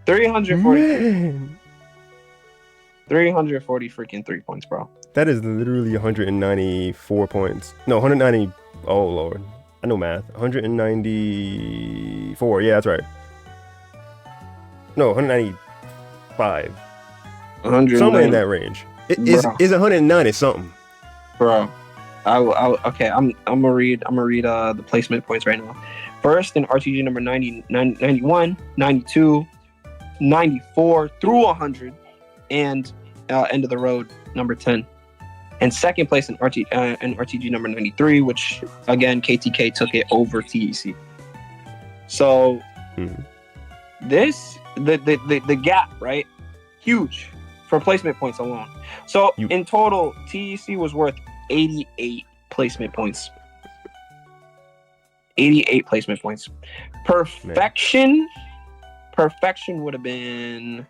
Speaker 2: 343. 340 freaking 3 points, bro.
Speaker 1: That is literally 194 points. No, 190. Oh, Lord. I know math. 194. Yeah, that's right. No, 195. Somewhere in that range. It is 190 something.
Speaker 2: Bro. Okay, I'm gonna read the placement points right now. First in RTG number 90, 91, 92, 94 through 100, and end of the road number 10. And second place in RTG number 93, which again KTK took it over TEC. So the gap, right? Huge for placement points alone. So in total, TEC was worth 88 placement points. 88 placement points. Perfection would have been.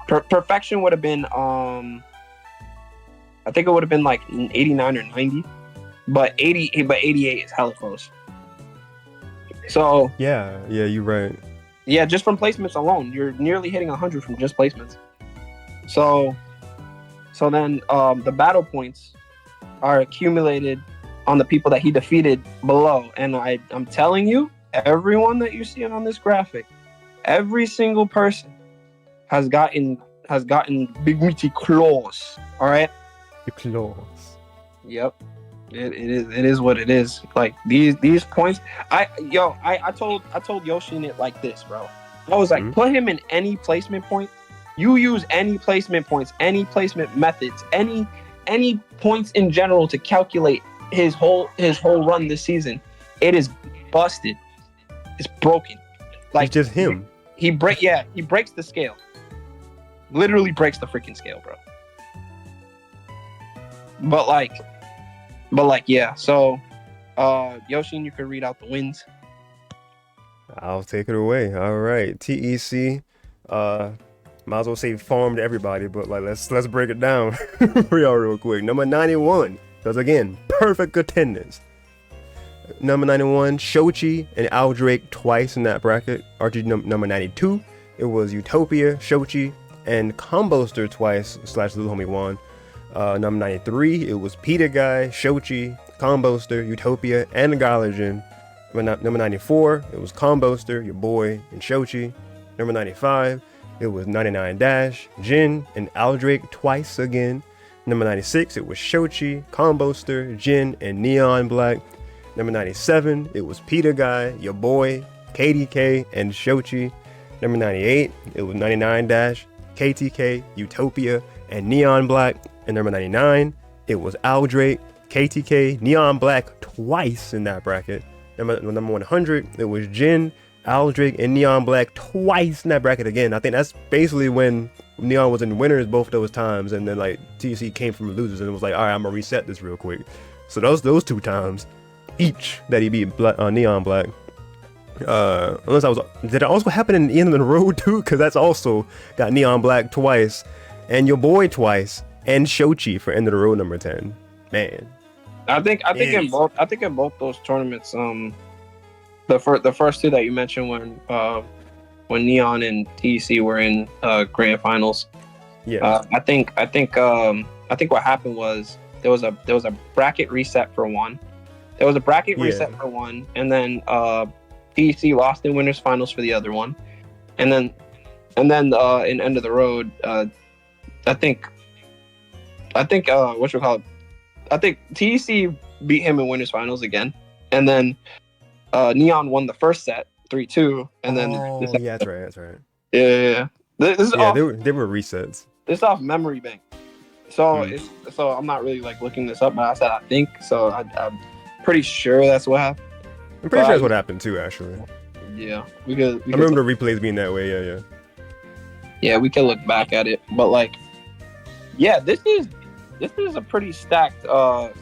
Speaker 2: Perfection would have been I think it would have been like 89 or 90, but 88 is hella close. So
Speaker 1: yeah, you're right.
Speaker 2: Yeah, just from placements alone, you're nearly hitting 100 from just placements. So then the battle points are accumulated on the people that he defeated below, and I'm telling you, everyone that you see on this graphic, every single person has gotten big meaty claws. All right.
Speaker 1: Claws.
Speaker 2: Yep. It is what it is. Like these points. I told Yoshin it like this, bro. I was like, put him in any placement point. You use any placement points, any placement methods, any points in general to calculate his whole run this season. It is busted. It's broken. Like
Speaker 1: it's just him.
Speaker 2: He breaks the scale. Literally breaks the freaking scale, bro. But yeah, so Yoshin, you can read out the wins.
Speaker 1: I'll take it away. All right. TEC Might as well say farm to everybody, but like let's break it down for y'all real quick. Number 91, because again, perfect attendance. Number 91, Shochi and Aldrake twice in that bracket. RTG number 92, it was Utopia, Shochi, and Comboster twice / Little Homie Juan. Number 93, it was Peter Guy, Shochi, Comboster, Utopia, and Gylogen. Number 94, it was Comboster, your boy, and Shochi. Number 95, it was 99 Dash, Jin, and Aldrake twice again. Number 96, it was Shochi, Comboster, Jin, and Neon Black. Number 97, it was Peter Guy, your boy, KDK, and Shochi. Number 98, it was 99 Dash, KTK, Utopia, and Neon Black. And number 99, it was Aldrake, KTK, Neon Black twice in that bracket. Number 100, it was Jin, Aldrake, and Neon Black twice in that bracket again. I think that's basically when Neon was in winners both those times, and then like TC came from losers and was like, all right, I'm gonna reset this real quick. So those 2 times each that he beat Neon Black. Did it also happen in the end of the road too? Because that's also got Neon Black twice, and your boy twice, and Shochi for end of the road number 10. Man,
Speaker 2: I think in both those tournaments, the first 2 that you mentioned when Neon and TC were in grand finals.
Speaker 1: Yeah.
Speaker 2: I think what happened was there was a bracket reset for one. There was a bracket reset for one, and then TC lost in winners finals for the other one, and then in end of the road, I think what I think TC beat him in winners finals again, and then Neon won the first set 3-2, and then
Speaker 1: that's right.
Speaker 2: Yeah. This is off,
Speaker 1: they were resets.
Speaker 2: This is off memory bank, so so I'm not really like looking this up, but I said I think so. I'm pretty sure that's what happened.
Speaker 1: I'm pretty sure that's what happened too, actually.
Speaker 2: Yeah, I
Speaker 1: remember the replays being that way.
Speaker 2: Yeah, we can look back at it, but like, yeah, this is a pretty stacked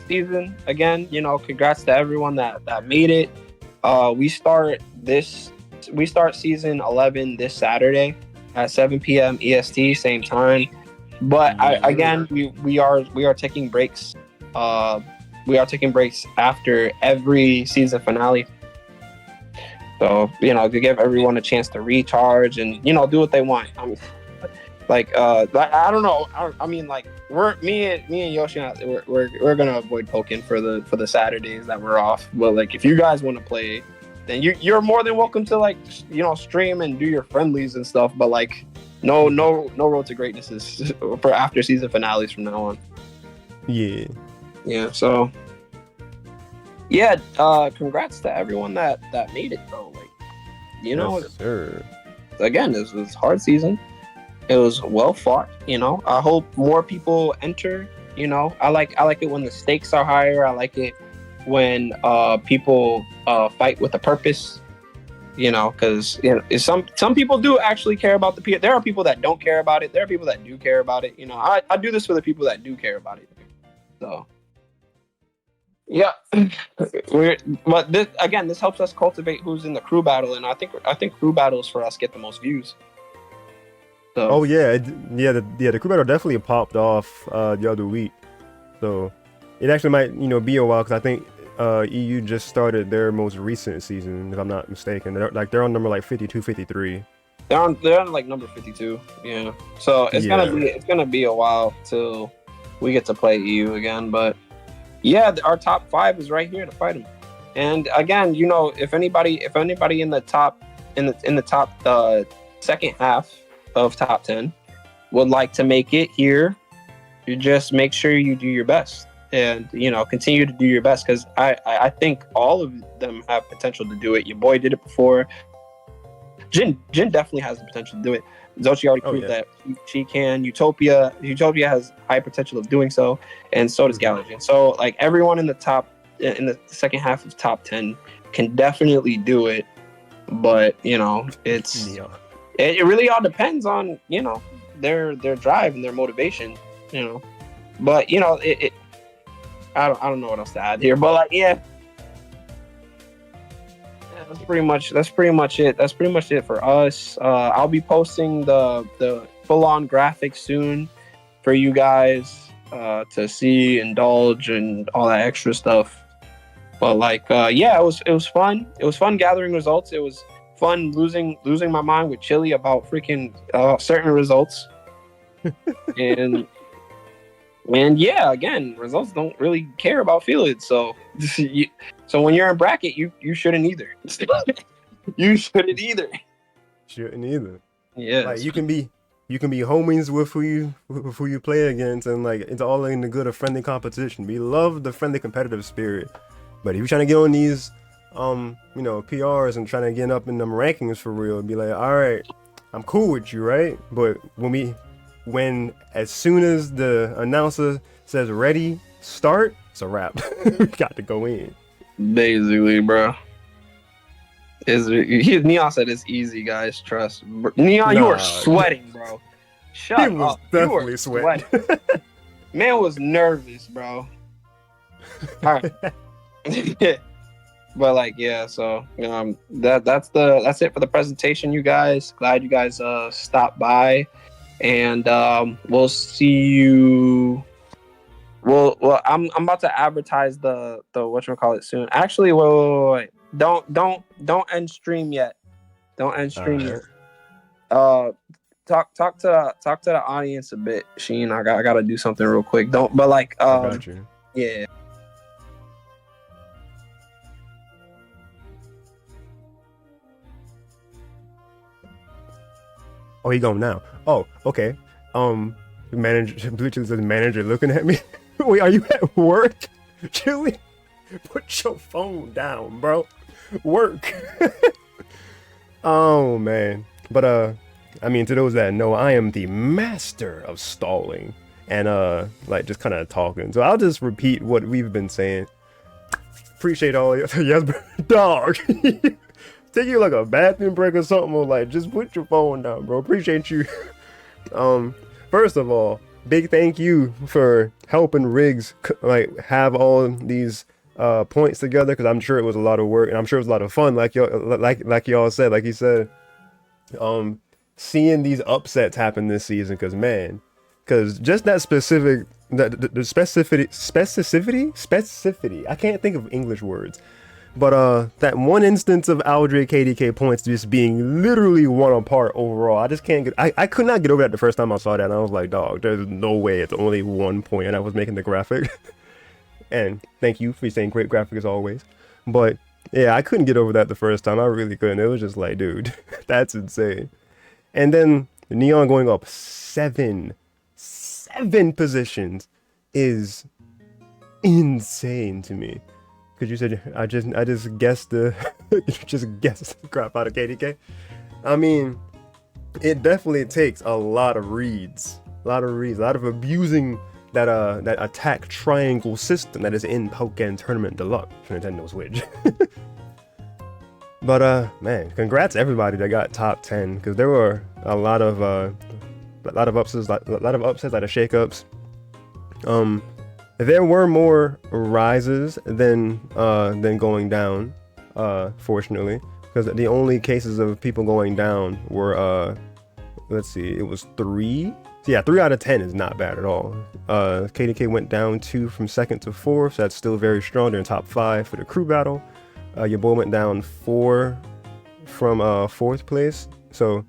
Speaker 2: season. Again, congrats to everyone that made it. We start season 11 this Saturday at 7 p.m. EST, same time. But we are taking breaks. We are taking breaks after every season finale. So, to give everyone a chance to recharge and, do what they want. I mean, I don't know. I mean, like, me and Yoshi, we're gonna avoid Pokken for the Saturdays that we're off. But like, if you guys want to play, then you're more than welcome to like, stream and do your friendlies and stuff. But like, no road to greatness is for after season finales from now on. Yeah. So, yeah. Congrats to everyone that made it though. Like,
Speaker 1: yes, sir.
Speaker 2: Again, this was a hard season. It was well fought. I hope more people enter. I like it when the stakes are higher. I like it when people fight with a purpose. Because some people do actually care about the PR. There are people that don't care about it. There are people that do care about it. I do this for the people that do care about it. So, yeah, but this helps us cultivate who's in the crew battle, and I think crew battles for us get the most views. So.
Speaker 1: Oh yeah, the crew battle definitely popped off the other week, so it actually might be a while because I think EU just started their most recent season, if I'm not mistaken. They're on number like 52, 53.
Speaker 2: They're on like number 52. Yeah, so it's gonna be a while till we get to play EU again, but yeah, our top 5 is right here to fight them. And again, if anybody in the top second half of top 10 would like to make it here, you just make sure you do your best and continue to do your best, because I think all of them have potential to do it. Your boy did it before. Jin definitely has the potential to do it. Zochi already proved that she can. Utopia has high potential of doing so, and so does Gylogen. So like everyone in the second half of top 10 can definitely do it, but it really all depends on their drive and their motivation. But I don't know what else to add here, but like that's pretty much it. That's pretty much it for us. I'll be posting the full-on graphics soon for you guys to see, indulge, and all that extra stuff. But like, yeah, it was fun. It was fun gathering results. It was fun losing my mind with Chili about freaking certain results. and yeah, again, results don't really care about feelings. So so when you're in bracket, you shouldn't either. You shouldn't either.
Speaker 1: Shouldn't either.
Speaker 2: Yeah,
Speaker 1: like you can be homies with who you play against, and like it's all in the good of friendly competition. We love the friendly competitive spirit, but if you're trying to get on these PRs and trying to get up in them rankings for real, be like, all right, I'm cool with you, right? But when as soon as the announcer says ready, start, it's a wrap. We got to go in.
Speaker 2: Basically, bro. Neon said it's easy, guys. Trust. Neon, you were sweating, bro. Shut up.
Speaker 1: He was definitely sweating.
Speaker 2: Man was nervous, bro. All right. But like, yeah, so that's it for the presentation, you guys. Glad you guys stopped by, and we'll see you. Well, I'm about to advertise the whatchamacallit soon. Actually, wait. Don't end stream yet. Don't end stream yet. Talk to the audience a bit, Sheen. I gotta do something real quick. I
Speaker 1: got you.
Speaker 2: Yeah.
Speaker 1: Oh, he going now. Oh, okay. Manager, literally says manager looking at me. Wait, are you at work? Chili, put your phone down, bro. Work. Oh man. But I mean, to those that know, I am the master of stalling and like just kind of talking. So I'll just repeat what we've been saying. Appreciate all you. Yes, bro. Dog. Take you like a bathroom break or something, or like just put your phone down, bro. Appreciate you. First of all, big thank you for helping Riggs like have all these points together, because I'm sure it was a lot of work and I'm sure it was a lot of fun, like y'all said, like he said, seeing these upsets happen this season, because just that specific the specificity, I can't think of English words, but that one instance of Aldrich KDK points just being literally one apart overall, I just can't get, I could not get over that the first time I saw that, and I was like, dog, there's no way it's only 1 point, and I was making the graphic. And thank you for saying great graphic as always. But yeah, I couldn't get over that the first time. I really couldn't. It was just like, dude, that's insane. And then Neon going up seven positions is insane to me. Because you said I just guessed the guessed the crap out of KDK. I mean, it definitely takes a lot of reads, a lot of abusing that attack triangle system that is in Pokken Tournament Deluxe for Nintendo Switch. But man, congrats everybody that got top 10, because there were a lot of upsets, like shakeups. There were more rises than going down, fortunately, because the only cases of people going down were let's see, it was 3. So yeah, 3 out of 10 is not bad at all. KDK went down 2 from 2nd to 4th, so that's still very strong. They're in top 5 for the crew battle. Your boy went down 4 from 4th place, so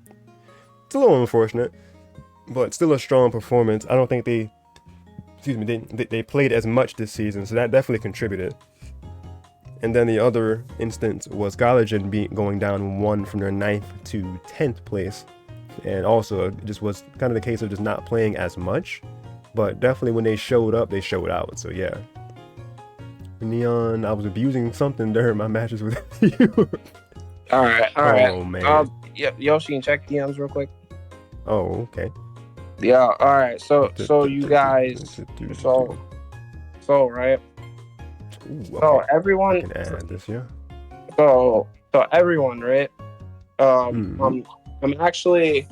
Speaker 1: it's a little unfortunate, but still a strong performance. I don't think they played as much this season, so that definitely contributed. And then the other instance was GAWD going down 1 from their 9th to 10th place. And also, it just was kind of the case of just not playing as much. But definitely when they showed up, they showed out. So yeah. Neon, I was abusing something during my matches with you.
Speaker 2: Alright.
Speaker 1: Oh, man.
Speaker 2: Yoshi, check DMs real quick.
Speaker 1: Oh, okay.
Speaker 2: Yeah, alright. So you guys... So, right?
Speaker 1: Ooh, okay.
Speaker 2: So, everyone...
Speaker 1: I can add this, yeah.
Speaker 2: So everyone, right? I'm actually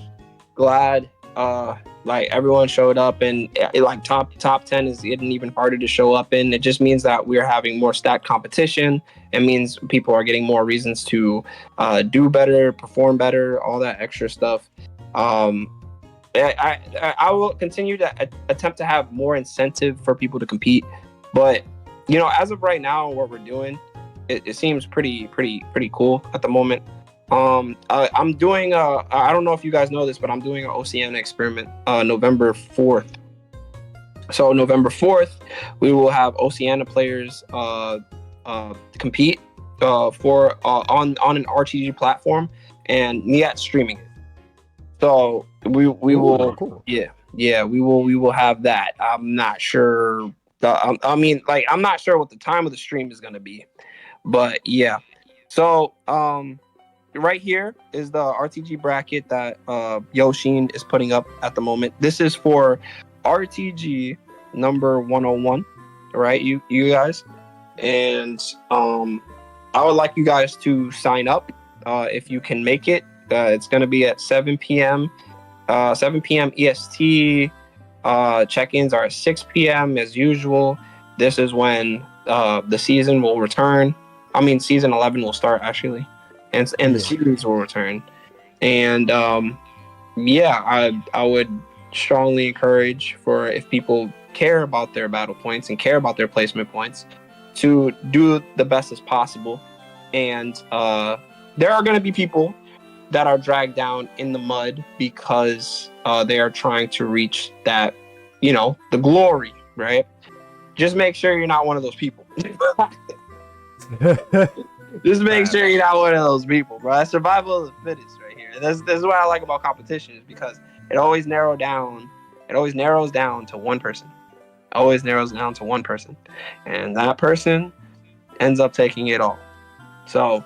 Speaker 2: glad like everyone showed up, and like top 10 is getting even harder to show up in. It just means that we're having more stacked competition. It means people are getting more reasons to do better, perform better, all that extra stuff. I will continue to attempt to have more incentive for people to compete, but as of right now, what we're doing, it seems pretty cool at the moment. I'm doing I don't know if you guys know this, but I'm doing an Oceania experiment November 4th. So November 4th, we will have Oceania players compete for on an RTG platform, and Niat streaming it. So we will,
Speaker 1: cool.
Speaker 2: yeah, we will have that. I'm not sure. I'm not sure what the time of the stream is gonna be, but yeah. So right here is the RTG bracket that Yoshin is putting up at the moment. This is for RTG number 101, right? You guys, and I would like you guys to sign up if you can make it. It's going to be at 7 p.m. 7 p.m. EST. Check-ins are at 6 p.m. as usual. This is when the season will return. I mean, season 11 will start actually, and the series will return. And I would strongly encourage for, if people care about their battle points and care about their placement points, to do the best as possible. And there are going to be people that are dragged down in the mud because they are trying to reach that, the glory, right? Just make sure you're not one of those people. Just make sure you're not one of those people, bro. That's survival of the fittest right here. This is what I like about competition, is because it always narrows down to one person. Always narrows down to one person. And that person ends up taking it all. So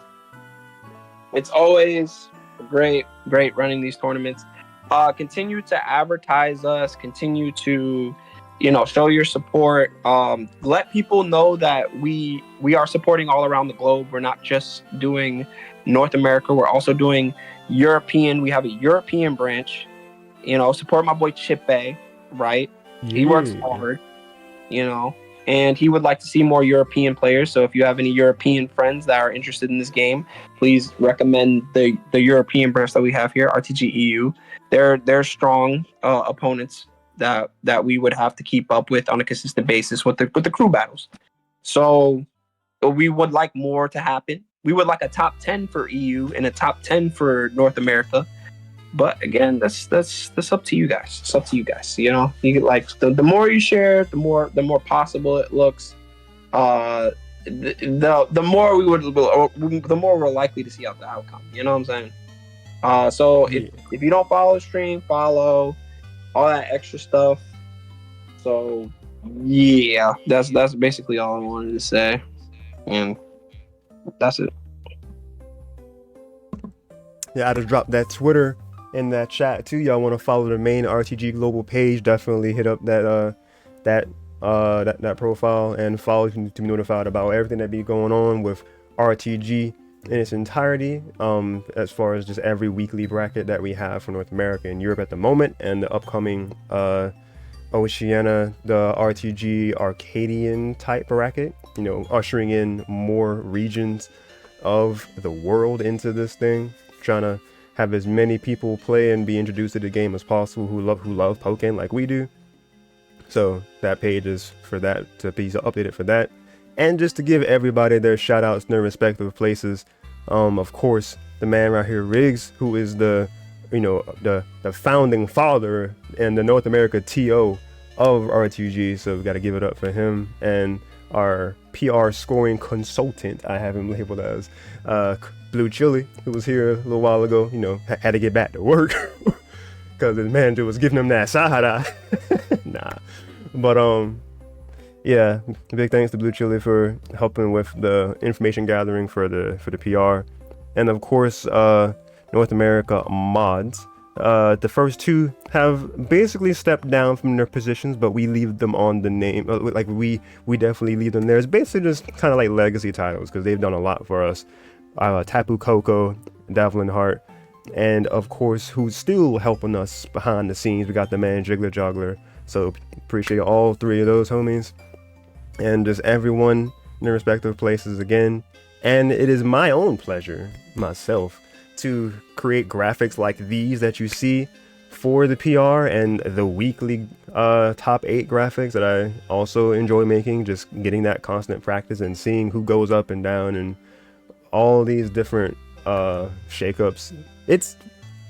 Speaker 2: it's always great running these tournaments. Continue to advertise us, continue to show your support. Let people know that we are supporting all around the globe. We're not just doing North America, we're also doing European. We have a European branch. Support my boy Chippe, right? He works hard, and he would like to see more European players. So if you have any European friends that are interested in this game, please recommend the European branch that we have here, RTG EU. They're strong opponents that we would have to keep up with on a consistent basis with the crew battles. So we would like more to happen. We would like a top 10 for EU and a top 10 for North America. But again, that's up to you guys. It's up to you guys. You get, like, the more you share, the more possible it looks. The more the more we're likely to see out the outcome. You know what I'm saying? So if you don't follow the stream, follow all that extra stuff. So yeah, that's basically all I wanted to say, and that's it.
Speaker 1: Yeah, I just dropped that Twitter in that chat too. Y'all want to follow the main RTG Global page? Definitely hit up that profile and follow to be notified about everything that be going on with RTG in its entirety. As far as just every weekly bracket that we have for North America and Europe at the moment, and the upcoming Oceania, the RTG Arcadian type bracket. Ushering in more regions of the world into this thing, trying to have as many people play and be introduced to the game as possible who love Pokken like we do. So that page is for that, to be updated for that, and just to give everybody their shout outs in their respective places. Of course, the man right here, Riggs, who is the founding father and the North America TO of RTG, so we got to give it up for him. And our PR scoring consultant, I have him labeled as Blue Chili, who was here a little while ago. Had to get back to work because his manager was giving him that side eye. Nah, but yeah, big thanks to Blue Chili for helping with the information gathering for the PR, and of course North America mods. The first two have basically stepped down from their positions, but we leave them on the name. Like we definitely leave them there. It's basically just kind of like legacy titles because they've done a lot for us. Tapu Koko, Devlin Hart, and of course, who's still helping us behind the scenes, we got the man Jiggler Joggler. So appreciate all three of those homies, and just everyone in their respective places again. And it is my own pleasure, myself, to create graphics like these that you see for the PR and the weekly top 8 graphics that I also enjoy making, just getting that constant practice and seeing who goes up and down and all these different shakeups. It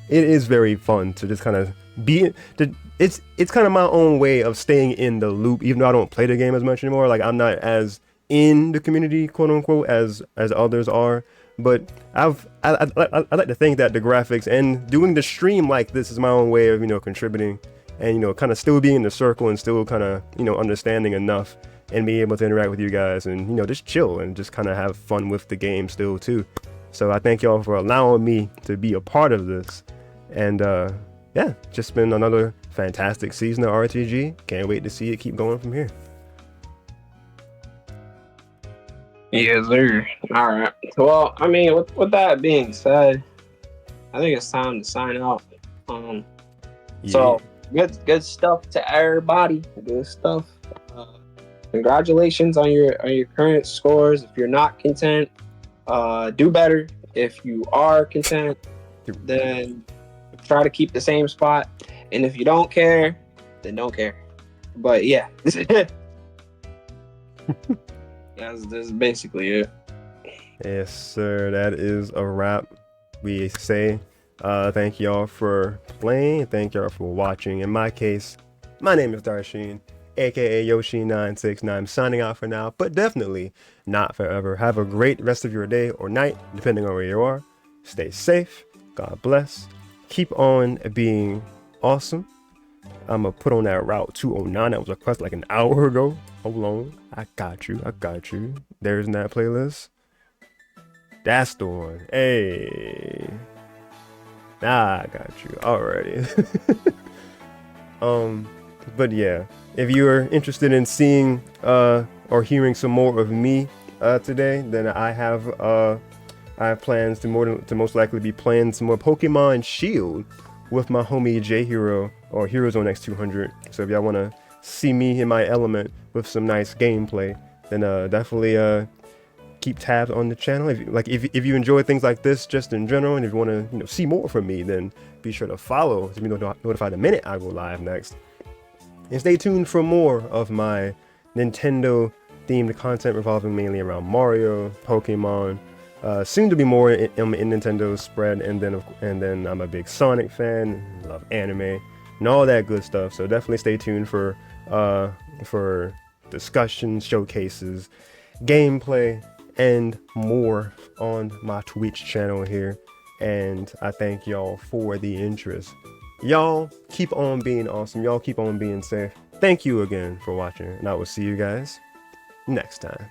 Speaker 1: is very fun to just kind of it's kind of my own way of staying in the loop, even though I don't play the game as much anymore. Like, I'm not as in the community, quote unquote, as others are. But I like to think that the graphics and doing the stream like this is my own way of, contributing and, kind of still being in the circle and still kind of, understanding enough and being able to interact with you guys and, just chill and just kind of have fun with the game still too. So I thank y'all for allowing me to be a part of this. And yeah, just been another fantastic season of RTG. Can't wait to see it keep going from here.
Speaker 2: Yes, sir. All right. Well, I mean, with that being said, I think it's time to sign off.
Speaker 1: Yeah.
Speaker 2: So good stuff to everybody. Good stuff. Congratulations on your current scores. If you're not content, do better. If you are content, then try to keep the same spot. And if you don't care, then don't care. But yeah. This is basically it.
Speaker 1: Yes, sir. That is a wrap. We say thank y'all for playing. Thank y'all for watching. In my case, my name is Darsheen, aka Yoshi969. I'm signing out for now, but definitely not forever. Have a great rest of your day or night, depending on where you are. Stay safe. God bless. Keep on being awesome. I'm gonna put on that Route 209 that was requested like an hour ago. Hold on. I got you. There's in that playlist. That's the one. Hey. Nah, I got you. Alrighty. But yeah, if you are interested in seeing or hearing some more of me today, then I have plans to most likely be playing some more Pokemon Shield with my homie J Hero or Heroes on X200. So if y'all want to see me in my element with some nice gameplay, then definitely keep tabs on the channel. If you enjoy things like this just in general, and if you want to see more from me, then be sure to follow to be notified the minute I go live next. And stay tuned for more of my Nintendo themed content revolving mainly around Mario, Pokemon, soon to be more in Nintendo's spread, and then I'm a big Sonic fan, love anime and all that good stuff. So definitely stay tuned for discussions, showcases, gameplay, and more on my Twitch channel here. And I thank y'all for the interest. Y'all keep on being awesome. Y'all keep on being safe. Thank you again for watching, and I will see you guys next time.